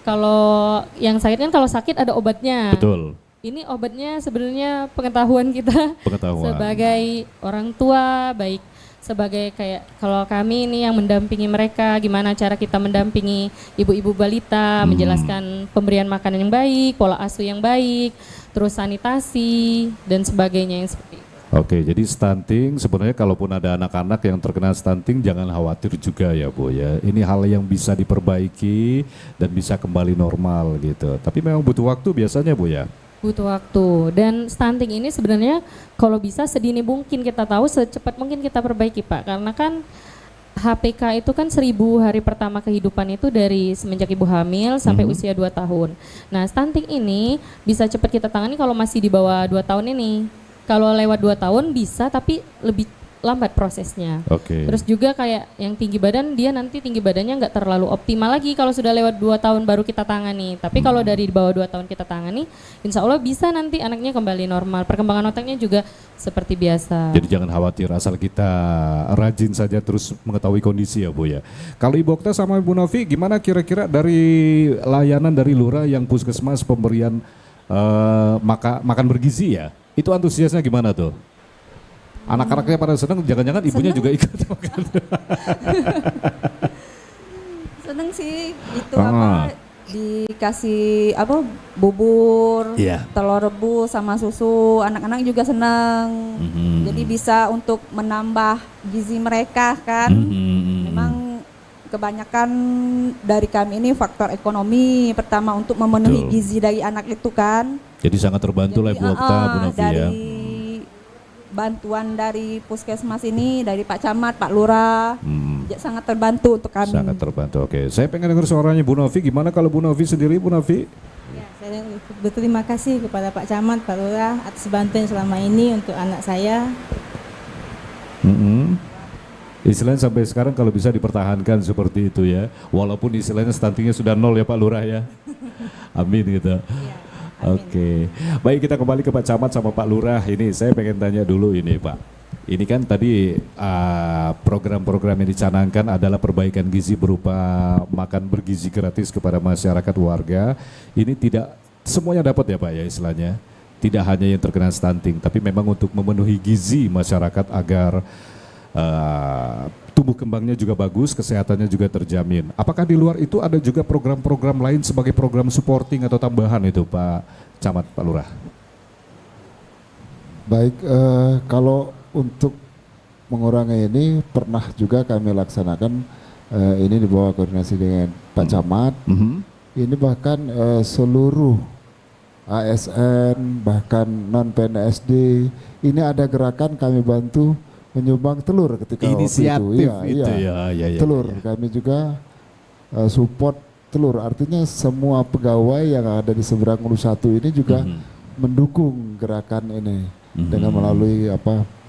Kalau yang sakit kan kalau sakit ada obatnya. Betul. Ini obatnya sebenarnya pengetahuan kita sebagai orang tua, baik sebagai kayak kalau kami ini yang mendampingi mereka, gimana cara kita mendampingi ibu-ibu balita, menjelaskan pemberian makanan yang baik, pola asuh yang baik, terus sanitasi dan sebagainya yang seperti itu. Oke, jadi stunting sebenarnya kalaupun ada anak-anak yang terkena stunting jangan khawatir juga ya Bu ya. Ini hal yang bisa diperbaiki dan bisa kembali normal gitu. Tapi memang butuh waktu biasanya Bu ya. Butuh waktu dan stunting ini sebenarnya kalau bisa sedini mungkin kita tahu, secepat mungkin kita perbaiki Pak, karena kan HPK itu kan 1000 hari pertama kehidupan itu dari semenjak ibu hamil sampai usia 2 tahun. Nah stunting ini bisa cepat kita tangani kalau masih di bawah 2 tahun ini. Kalau lewat 2 tahun bisa tapi lebih lambat prosesnya. Terus juga kayak yang tinggi badan, dia nanti tinggi badannya nggak terlalu optimal lagi kalau sudah lewat 2 tahun baru kita tangani. Tapi kalau dari bawah 2 tahun kita tangani, insya Allah bisa nanti anaknya kembali normal. Perkembangan otaknya juga seperti biasa. Jadi jangan khawatir, asal kita rajin saja terus mengetahui kondisi ya Bu ya. Kalau Ibu Okta sama Ibu Novi, gimana kira-kira dari layanan dari Lurah yang puskesmas pemberian makan bergizi ya? Itu antusiasnya gimana tuh? Anak-anaknya pada seneng, jangan-jangan ibunya juga ikut makan. Seneng sih, itu dikasih bubur, telur rebus sama susu, anak-anak juga seneng. Jadi bisa untuk menambah gizi mereka kan. Memang kebanyakan dari kami ini faktor ekonomi pertama untuk memenuhi gizi dari anak itu kan. Jadi sangat terbantu lah Ibu Okta, Bu Novi ya. Bantuan dari puskesmas ini, dari Pak Camat, Pak Lurah, sangat terbantu untuk kami. Sangat terbantu, oke. Saya pengen dengar suaranya Bu Novi, gimana kalau Bu Novi sendiri, Bu Novi? Ya, saya berterima kasih kepada Pak Camat, Pak Lurah atas bantuan selama ini untuk anak saya. Istilahnya sampai sekarang kalau bisa dipertahankan seperti itu ya, walaupun istilahnya stuntingnya sudah 0 ya Pak Lurah ya. Amin gitu. Oke, baik kita kembali ke Pak Camat sama Pak Lurah. Ini saya pengen tanya dulu ini Pak. Ini kan tadi program-program yang dicanangkan adalah perbaikan gizi berupa makan bergizi gratis kepada masyarakat warga. Ini tidak semuanya dapat ya Pak ya istilahnya. Tidak hanya yang terkena stunting, tapi memang untuk memenuhi gizi masyarakat agar tumbuh kembangnya juga bagus, kesehatannya juga terjamin. Apakah di luar itu ada juga program-program lain sebagai program supporting atau tambahan itu Pak Camat, Pak Lurah? Baik, kalau untuk mengurangi ini pernah juga kami laksanakan ini di bawah koordinasi dengan Pak Camat. Ini bahkan seluruh ASN bahkan non PNSD ini ada gerakan kami bantu menyumbang telur ketika inisiatif waktu itu. Ya, telur kami juga support telur, artinya semua pegawai yang ada di seberang Ulu 1 ini juga mendukung gerakan ini dengan melalui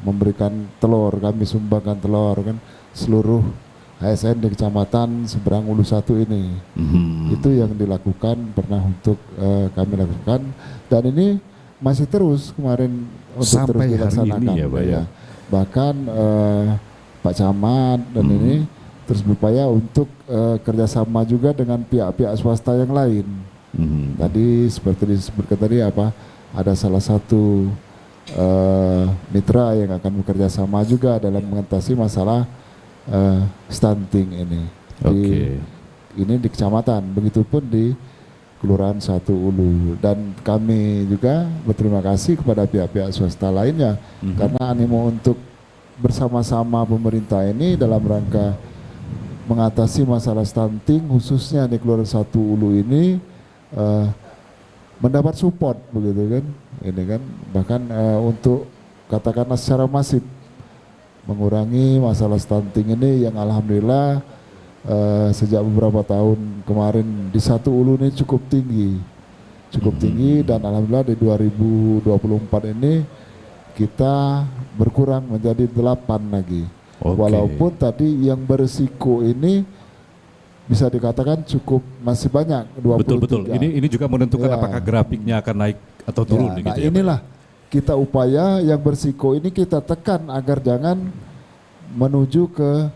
memberikan telur, kami sumbangkan telur kan seluruh ASN di kecamatan seberang Ulu 1 ini. Itu yang dilakukan, pernah untuk kami lakukan, dan ini masih terus kemarin untuk sampai terus dilaksanakan hari ini ya, Pak, ya. Bahkan Pak Camat dan ini terus berupaya untuk kerjasama juga dengan pihak-pihak swasta yang lain. Tadi seperti disebutkan tadi ada salah satu mitra yang akan bekerja sama juga dalam mengatasi masalah stunting ini. Ini di kecamatan, begitupun di Kelurahan 1 Ulu, dan kami juga berterima kasih kepada pihak-pihak swasta lainnya karena animo untuk bersama-sama pemerintah ini dalam rangka mengatasi masalah stunting khususnya di Kelurahan 1 Ulu ini mendapat support begitu kan, ini kan bahkan untuk katakanlah secara masif mengurangi masalah stunting ini yang alhamdulillah sejak beberapa tahun kemarin di 1 Ulu ini cukup tinggi dan alhamdulillah di 2024 ini kita berkurang menjadi 8 lagi. Walaupun tadi yang berisiko ini bisa dikatakan cukup masih banyak 23. Betul. Ini juga menentukan apakah grafiknya akan naik atau turun gitu ya. Inilah kita upaya yang berisiko ini kita tekan agar jangan menuju ke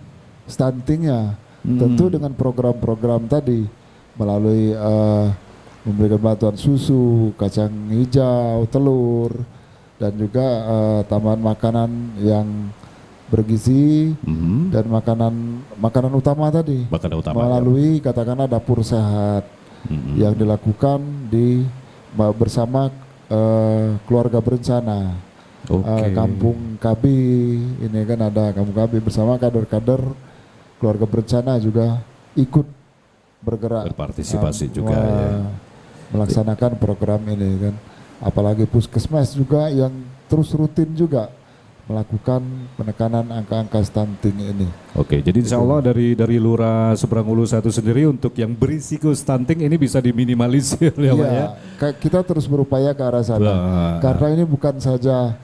stuntingnya. Tentu dengan program-program tadi melalui memberikan bantuan susu, kacang hijau, telur, dan juga tambahan makanan yang bergizi dan makanan utama tadi melalui katakanlah dapur sehat yang dilakukan bersama keluarga berencana. Kampung KB ini kan ada Kampung KB bersama kader-kader keluarga berencana juga ikut bergerak berpartisipasi juga melaksanakan program ini kan, apalagi puskesmas juga yang terus rutin juga melakukan penekanan angka-angka stunting ini. Jadi insya Allah dari Lurah Seberang Ulu 1 sendiri untuk yang berisiko stunting ini bisa diminimalisir ya Pak ya. Kita terus berupaya ke arah sana. Karena ini bukan saja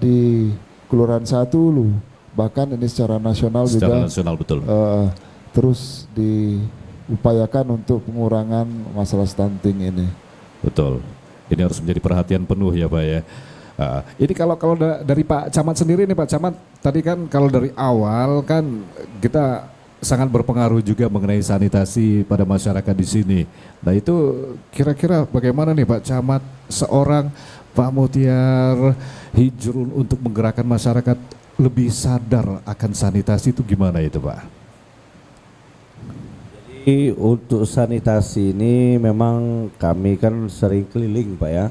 di Kelurahan 1 Ulu, bahkan ini secara nasional juga betul. Terus diupayakan untuk pengurangan masalah stunting ini. Betul. Ini harus menjadi perhatian penuh ya Pak ya. Ini kalau dari Pak Camat sendiri nih Pak Camat, tadi kan kalau dari awal kan kita sangat berpengaruh juga mengenai sanitasi pada masyarakat di sini. Nah itu kira-kira bagaimana nih Pak Camat, seorang Pak Muhtiar Hijrun untuk menggerakkan masyarakat lebih sadar akan sanitasi itu gimana itu Pak? Jadi untuk sanitasi ini memang kami kan sering keliling Pak ya,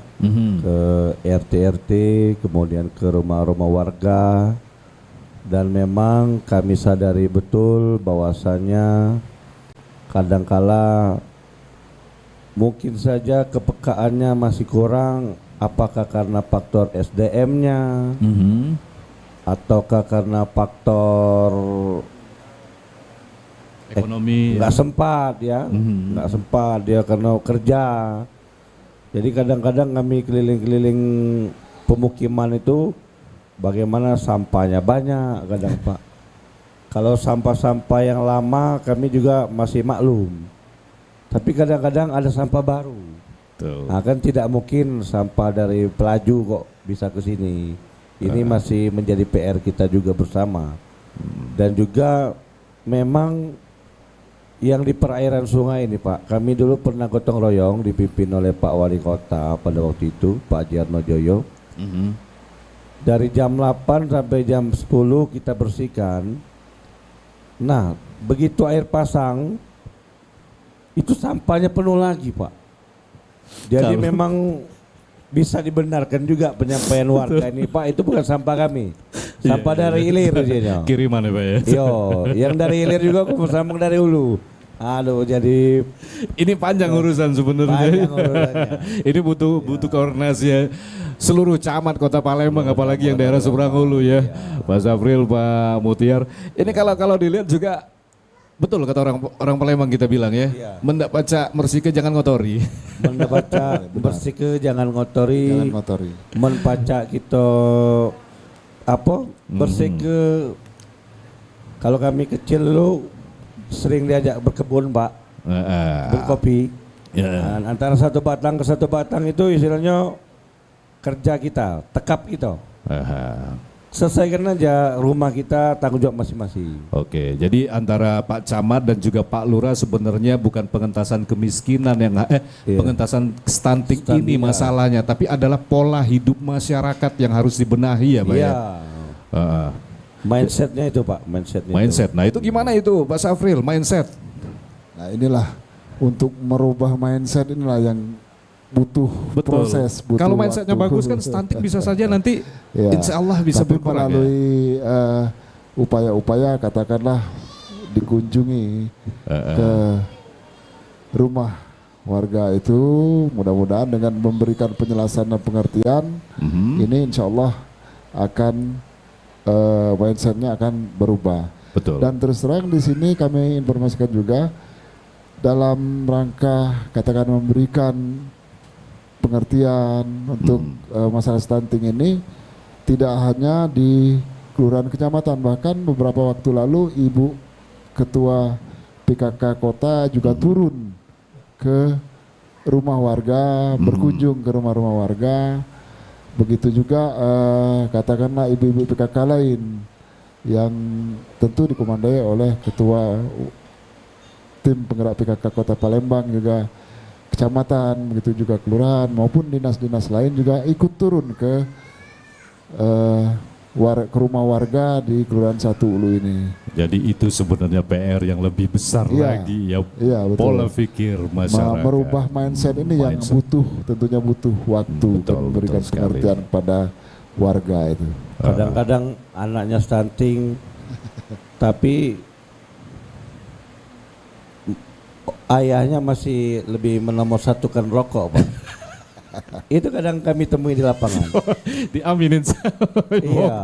ke RT-RT, kemudian ke rumah-rumah warga, dan memang kami sadari betul bahwasannya kadangkala mungkin saja kepekaannya masih kurang, apakah karena faktor SDM-nya, ataukah karena faktor ekonomi, nggak sempat ya, nggak sempat dia karena kerja. Jadi kadang-kadang kami keliling-keliling pemukiman itu bagaimana sampahnya banyak kadang Pak. Kalau sampah-sampah yang lama kami juga masih maklum, tapi kadang-kadang ada sampah baru. Nah, kan tidak mungkin sampah dari Pelaju kok bisa ke sini. Ini masih menjadi PR kita juga bersama. Dan juga memang yang di perairan sungai ini Pak, kami dulu pernah gotong royong dipimpin oleh Pak Wali Kota pada waktu itu, Pak Jarno Joyo. Dari jam 8 sampai jam 10 kita bersihkan. Nah, begitu air pasang, itu sampahnya penuh lagi Pak. Jadi memang bisa dibenarkan juga penyampaian warga ini Pak, itu bukan sampah kami. Sampai dari hilir dia. Kiriman ya Pak ya. Yo, yang dari hilir juga aku bersambung dari hulu. Aduh, jadi ini panjang urusan sebenarnya. Ini butuh koordinasi ya. Seluruh camat Kota Palembang, apalagi yang daerah seberang hulu ya. Pak Safril, Pak Mutiar. Ini kalau dilihat juga betul kata orang Palembang kita bilang ya. Mendak baca mersike jangan ngotori. Mendak baca bersike jangan ngotori. Jangan ngotori. Menpaca kita bersike. Kalau kami kecil dulu sering diajak berkebun Pak, berkopi. Dan antara satu batang ke satu batang itu istilahnya kerja kita, tekap kita. Selesaikan aja rumah kita, tanggung jawab masing-masing. Oke, jadi antara Pak Camat dan juga Pak Lurah sebenarnya bukan pengentasan kemiskinan yang pengentasan stunting ini masalahnya, tapi adalah pola hidup masyarakat yang harus dibenahi ya Pak ya. Mindsetnya itu Pak, mindset. Nah itu gimana itu Pak Safril, mindset? Nah inilah untuk merubah mindset inilah yang butuh proses. Kalau mindsetnya bagus kan stunting bisa saja nanti insya Allah bisa berkurang. Melalui upaya-upaya katakanlah dikunjungi ke rumah warga itu, mudah-mudahan dengan memberikan penjelasan dan pengertian, ini insya Allah akan mindsetnya akan berubah. Betul. Dan terus terang di sini kami informasikan juga dalam rangka katakan memberikan pengertian untuk masalah stunting ini tidak hanya di kelurahan kecamatan, bahkan beberapa waktu lalu Ibu Ketua PKK Kota juga turun ke rumah warga, berkunjung ke rumah-rumah warga. Begitu juga katakanlah ibu-ibu PKK lain yang tentu dikomandai oleh Ketua Tim Penggerak PKK Kota Palembang, juga kecamatan, begitu juga kelurahan maupun dinas-dinas lain juga ikut turun ke rumah warga di Kelurahan 1 Ulu ini. Jadi itu sebenarnya PR yang lebih besar lagi ya, pola pikir masyarakat. Merubah mindset ini yang tentunya butuh waktu untuk memberikan pengertian pada warga itu. Kadang-kadang anaknya stunting tapi ayahnya masih lebih menomorsatukan rokok Pak. Itu kadang kami temui di lapangan. Diaminin iya.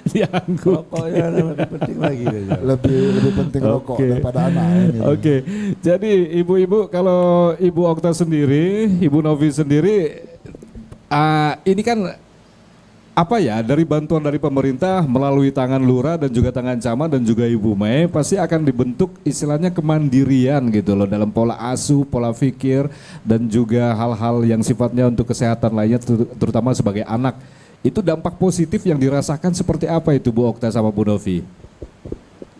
Dianggur. Rokoknya lebih penting lagi. Lebih penting rokok daripada anak. Oke. Jadi ibu-ibu, kalau Ibu Okta sendiri, Ibu Novi sendiri, ini kan apa ya, dari bantuan dari pemerintah melalui tangan lurah dan juga tangan camat dan juga Ibu Mei pasti akan dibentuk istilahnya kemandirian gitu loh dalam pola asuh, pola pikir dan juga hal-hal yang sifatnya untuk kesehatan lainnya terutama sebagai anak. Itu dampak positif yang dirasakan seperti apa itu Bu Okta sama Bu Novi?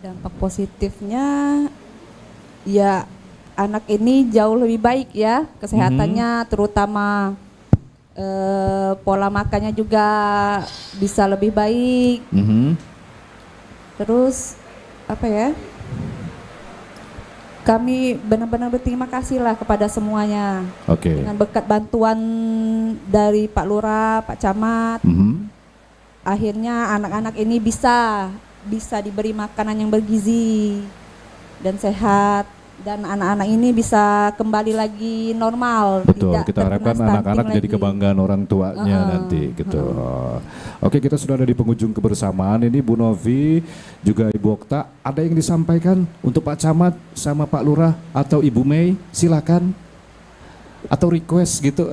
Dampak positifnya ya anak ini jauh lebih baik ya kesehatannya, terutama pola makannya juga bisa lebih baik. Terus apa ya? Kami benar-benar berterima kasih lah kepada semuanya. Dengan berkat bantuan dari Pak Lurah, Pak Camat, akhirnya anak-anak ini bisa diberi makanan yang bergizi dan sehat. Dan anak-anak ini bisa kembali lagi normal. Betul, kita harapkan anak-anak jadi kebanggaan orang tuanya nanti gitu. Oke, kita sudah ada di penghujung kebersamaan ini Bu Novi, juga Ibu Okta. Ada yang disampaikan untuk Pak Camat sama Pak Lurah atau Ibu Mei? Silakan. Atau request gitu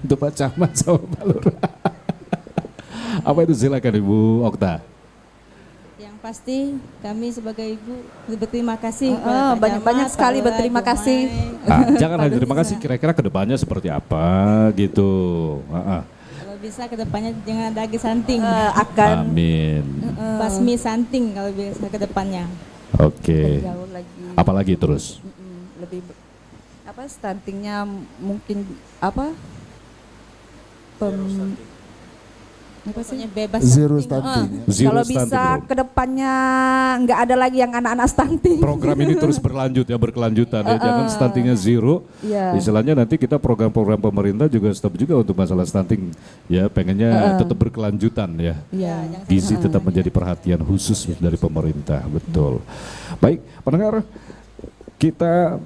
untuk Pak Camat sama Pak Lurah. Apa itu, silakan Ibu Okta. Pasti kami sebagai ibu berterima kasih banyak sekali berterima kasih. Jangan hanya terima kasih, kira-kira kedepannya seperti apa gitu. Kalau bisa kedepannya jangan ada lagi stunting. Amin. Basmi stunting kalau bisa kedepannya. Oke. Apalagi terus? Lebih stuntingnya mungkin bebas Zero stunting. stunting. Kalau bisa kedepannya nggak ada lagi yang anak-anak stunting. Program ini terus berlanjut ya, berkelanjutan ya. Jangan stuntingnya zero. Istilahnya nanti kita program-program pemerintah juga stop juga untuk masalah stunting. Ya pengennya tetap berkelanjutan ya. Gizi tetap menjadi perhatian khusus dari pemerintah. Betul. Baik, pendengar, kita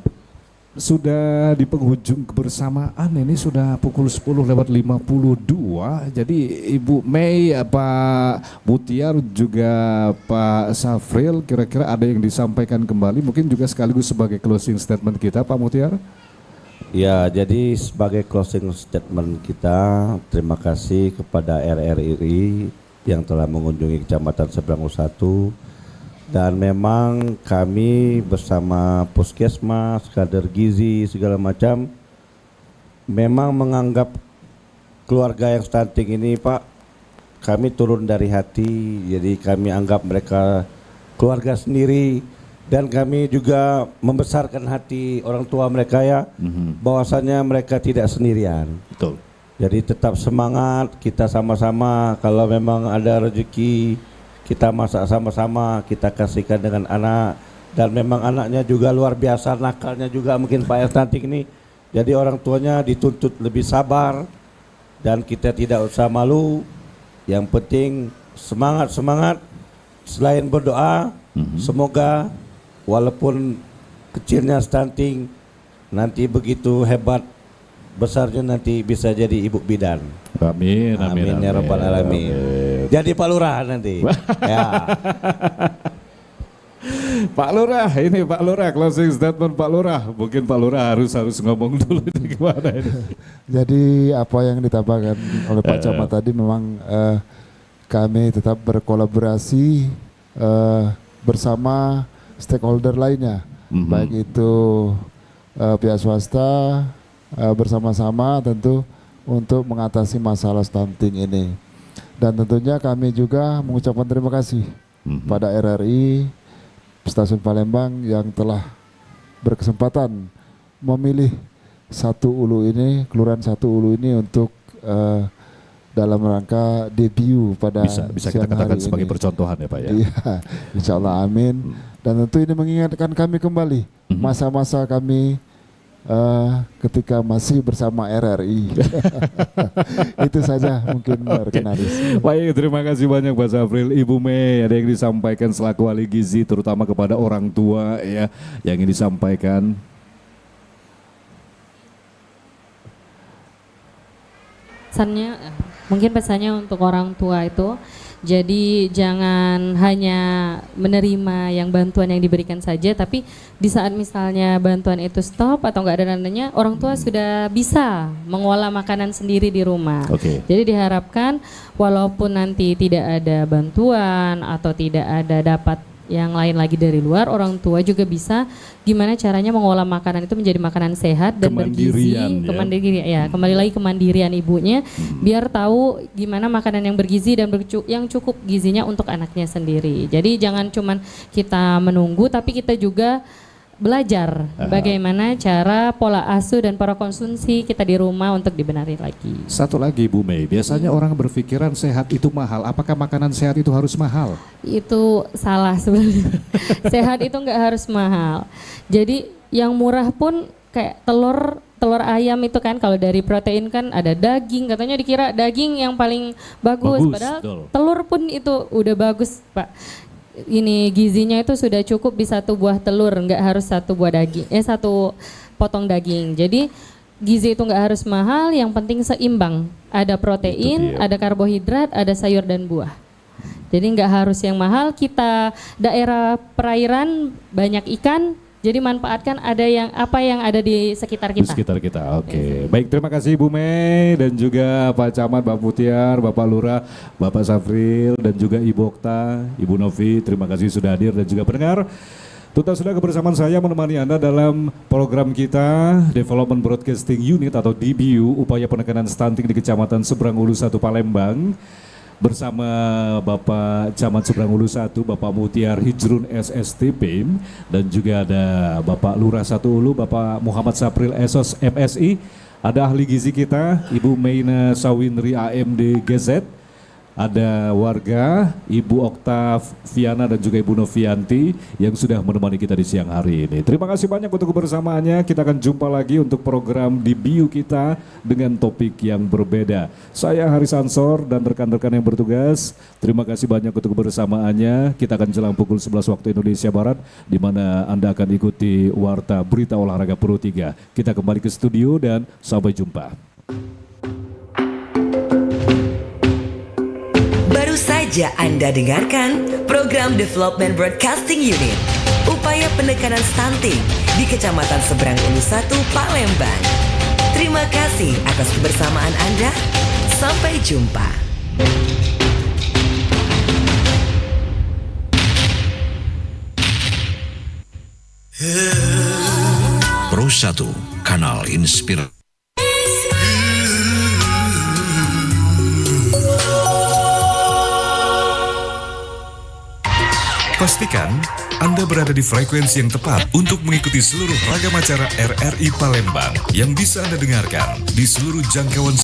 sudah di penghujung kebersamaan, ini sudah pukul 10:52. Jadi Ibu Mei, Pak Mutiar juga Pak Safril, kira-kira ada yang disampaikan kembali mungkin juga sekaligus sebagai closing statement kita, Pak Mutiar? Ya, jadi sebagai closing statement kita, terima kasih kepada RRI yang telah mengunjungi Kecamatan Seberang 1. Dan memang kami bersama Puskesmas, kader gizi segala macam memang menganggap keluarga yang stunting ini, Pak, kami turun dari hati. Jadi kami anggap mereka keluarga sendiri dan kami juga membesarkan hati orang tua mereka ya, bahwasanya mereka tidak sendirian. Betul. Jadi tetap semangat, kita sama-sama, kalau memang ada rezeki kita masak sama-sama, kita kasihkan dengan anak. Dan memang anaknya juga luar biasa, nakalnya juga mungkin Pak stunting ini. Jadi orang tuanya dituntut lebih sabar dan kita tidak usah malu. Yang penting semangat-semangat. Selain berdoa, semoga walaupun kecilnya stunting, nanti begitu hebat besarnya nanti bisa jadi ibu bidan. Amin, amin, amin ya rabbal alamin. Jadi Pak Lurah nanti. Ya. Pak Lurah, ini Pak Lurah, closing statement Pak Lurah. Mungkin Pak Lurah harus ngomong dulu ini gimana ini. Jadi apa yang ditambahkan oleh Pak Camat tadi memang kami tetap berkolaborasi bersama stakeholder lainnya, baik itu pihak swasta, bersama-sama tentu untuk mengatasi masalah stunting ini. Dan tentunya kami juga mengucapkan terima kasih pada RRI Stasiun Palembang yang telah berkesempatan memilih Satu Ulu ini, Kelurahan Satu Ulu ini untuk dalam rangka debut pada bisa kita katakan sebagai percontohan ya Pak ya. Iya, insya Allah amin. Dan tentu ini mengingatkan kami kembali masa-masa kami ketika masih bersama RRI. Itu saja mungkin rekan Aris. Baik, terima kasih banyak Pak Safril. Ibu Mei, ada yang disampaikan selaku ahli gizi terutama kepada orang tua ya, yang ingin disampaikan? Pesannya untuk orang tua itu, jadi jangan hanya menerima yang bantuan yang diberikan saja, tapi di saat misalnya bantuan itu stop atau nggak ada dananya, orang tua sudah bisa mengolah makanan sendiri di rumah. Jadi diharapkan walaupun nanti tidak ada bantuan atau tidak ada dapat yang lain lagi dari luar, orang tua juga bisa gimana caranya mengolah makanan itu menjadi makanan sehat dan bergizi. Kembali lagi kemandirian ibunya, biar tahu gimana makanan yang bergizi dan yang cukup gizinya untuk anaknya sendiri. Jadi jangan cuman kita menunggu, tapi kita juga belajar bagaimana cara pola asuh dan pola konsumsi kita di rumah untuk dibenahi lagi. Satu lagi Bu Mei, biasanya orang berpikiran sehat itu mahal. Apakah makanan sehat itu harus mahal? Itu salah sebenarnya. Sehat itu nggak harus mahal. Jadi yang murah pun kayak telur ayam itu kan, kalau dari protein kan ada daging, katanya dikira daging yang paling bagus padahal telur pun itu udah bagus Pak. Ini gizinya itu sudah cukup di satu buah telur, nggak harus satu buah daging, satu potong daging. Jadi gizi itu nggak harus mahal, yang penting seimbang. Ada protein, ada karbohidrat, ada sayur dan buah. Jadi nggak harus yang mahal. Kita daerah perairan banyak ikan, jadi manfaatkan apa yang ada di sekitar kita. Di sekitar kita, oke. Baik, terima kasih Ibu Mei dan juga Pak Camat, Pak Mutiar, Bapak Lurah, Bapak Safril dan juga Ibu Okta, Ibu Novi. Terima kasih sudah hadir dan juga pendengar. Tuntas sudah kebersamaan saya menemani Anda dalam program kita Development Broadcasting Unit atau DBU, upaya penekanan stunting di Kecamatan Seberang Ulu 1 Palembang. Bersama Bapak Camat Seberang Ulu 1, Bapak Mutiar Hijrun SSTP, dan juga ada Bapak Lurah 1 Ulu, Bapak Muhammad Sapril Esos MSI, ada ahli gizi kita Ibu Meina Sawindri AMD GZ, ada warga Ibu Oktaviana dan juga Ibu Novianti yang sudah menemani kita di siang hari ini. Terima kasih banyak untuk kebersamaannya. Kita akan jumpa lagi untuk program di Bio kita dengan topik yang berbeda. Saya Haris Ansor dan rekan-rekan yang bertugas, terima kasih banyak untuk kebersamaannya. Kita akan jelang pukul 11 waktu Indonesia Barat, di mana Anda akan ikuti Warta Berita Olahraga Pro 3. Kita kembali ke studio dan sampai jumpa. Baru saja Anda dengarkan program Development Broadcasting Unit, upaya penekanan stunting di Kecamatan Seberang Ulu 1, Palembang. Terima kasih atas kebersamaan Anda. Sampai jumpa. Pro 1, kanal inspirasi. Pastikan Anda berada di frekuensi yang tepat untuk mengikuti seluruh ragam acara RRI Palembang yang bisa Anda dengarkan di seluruh jangkauan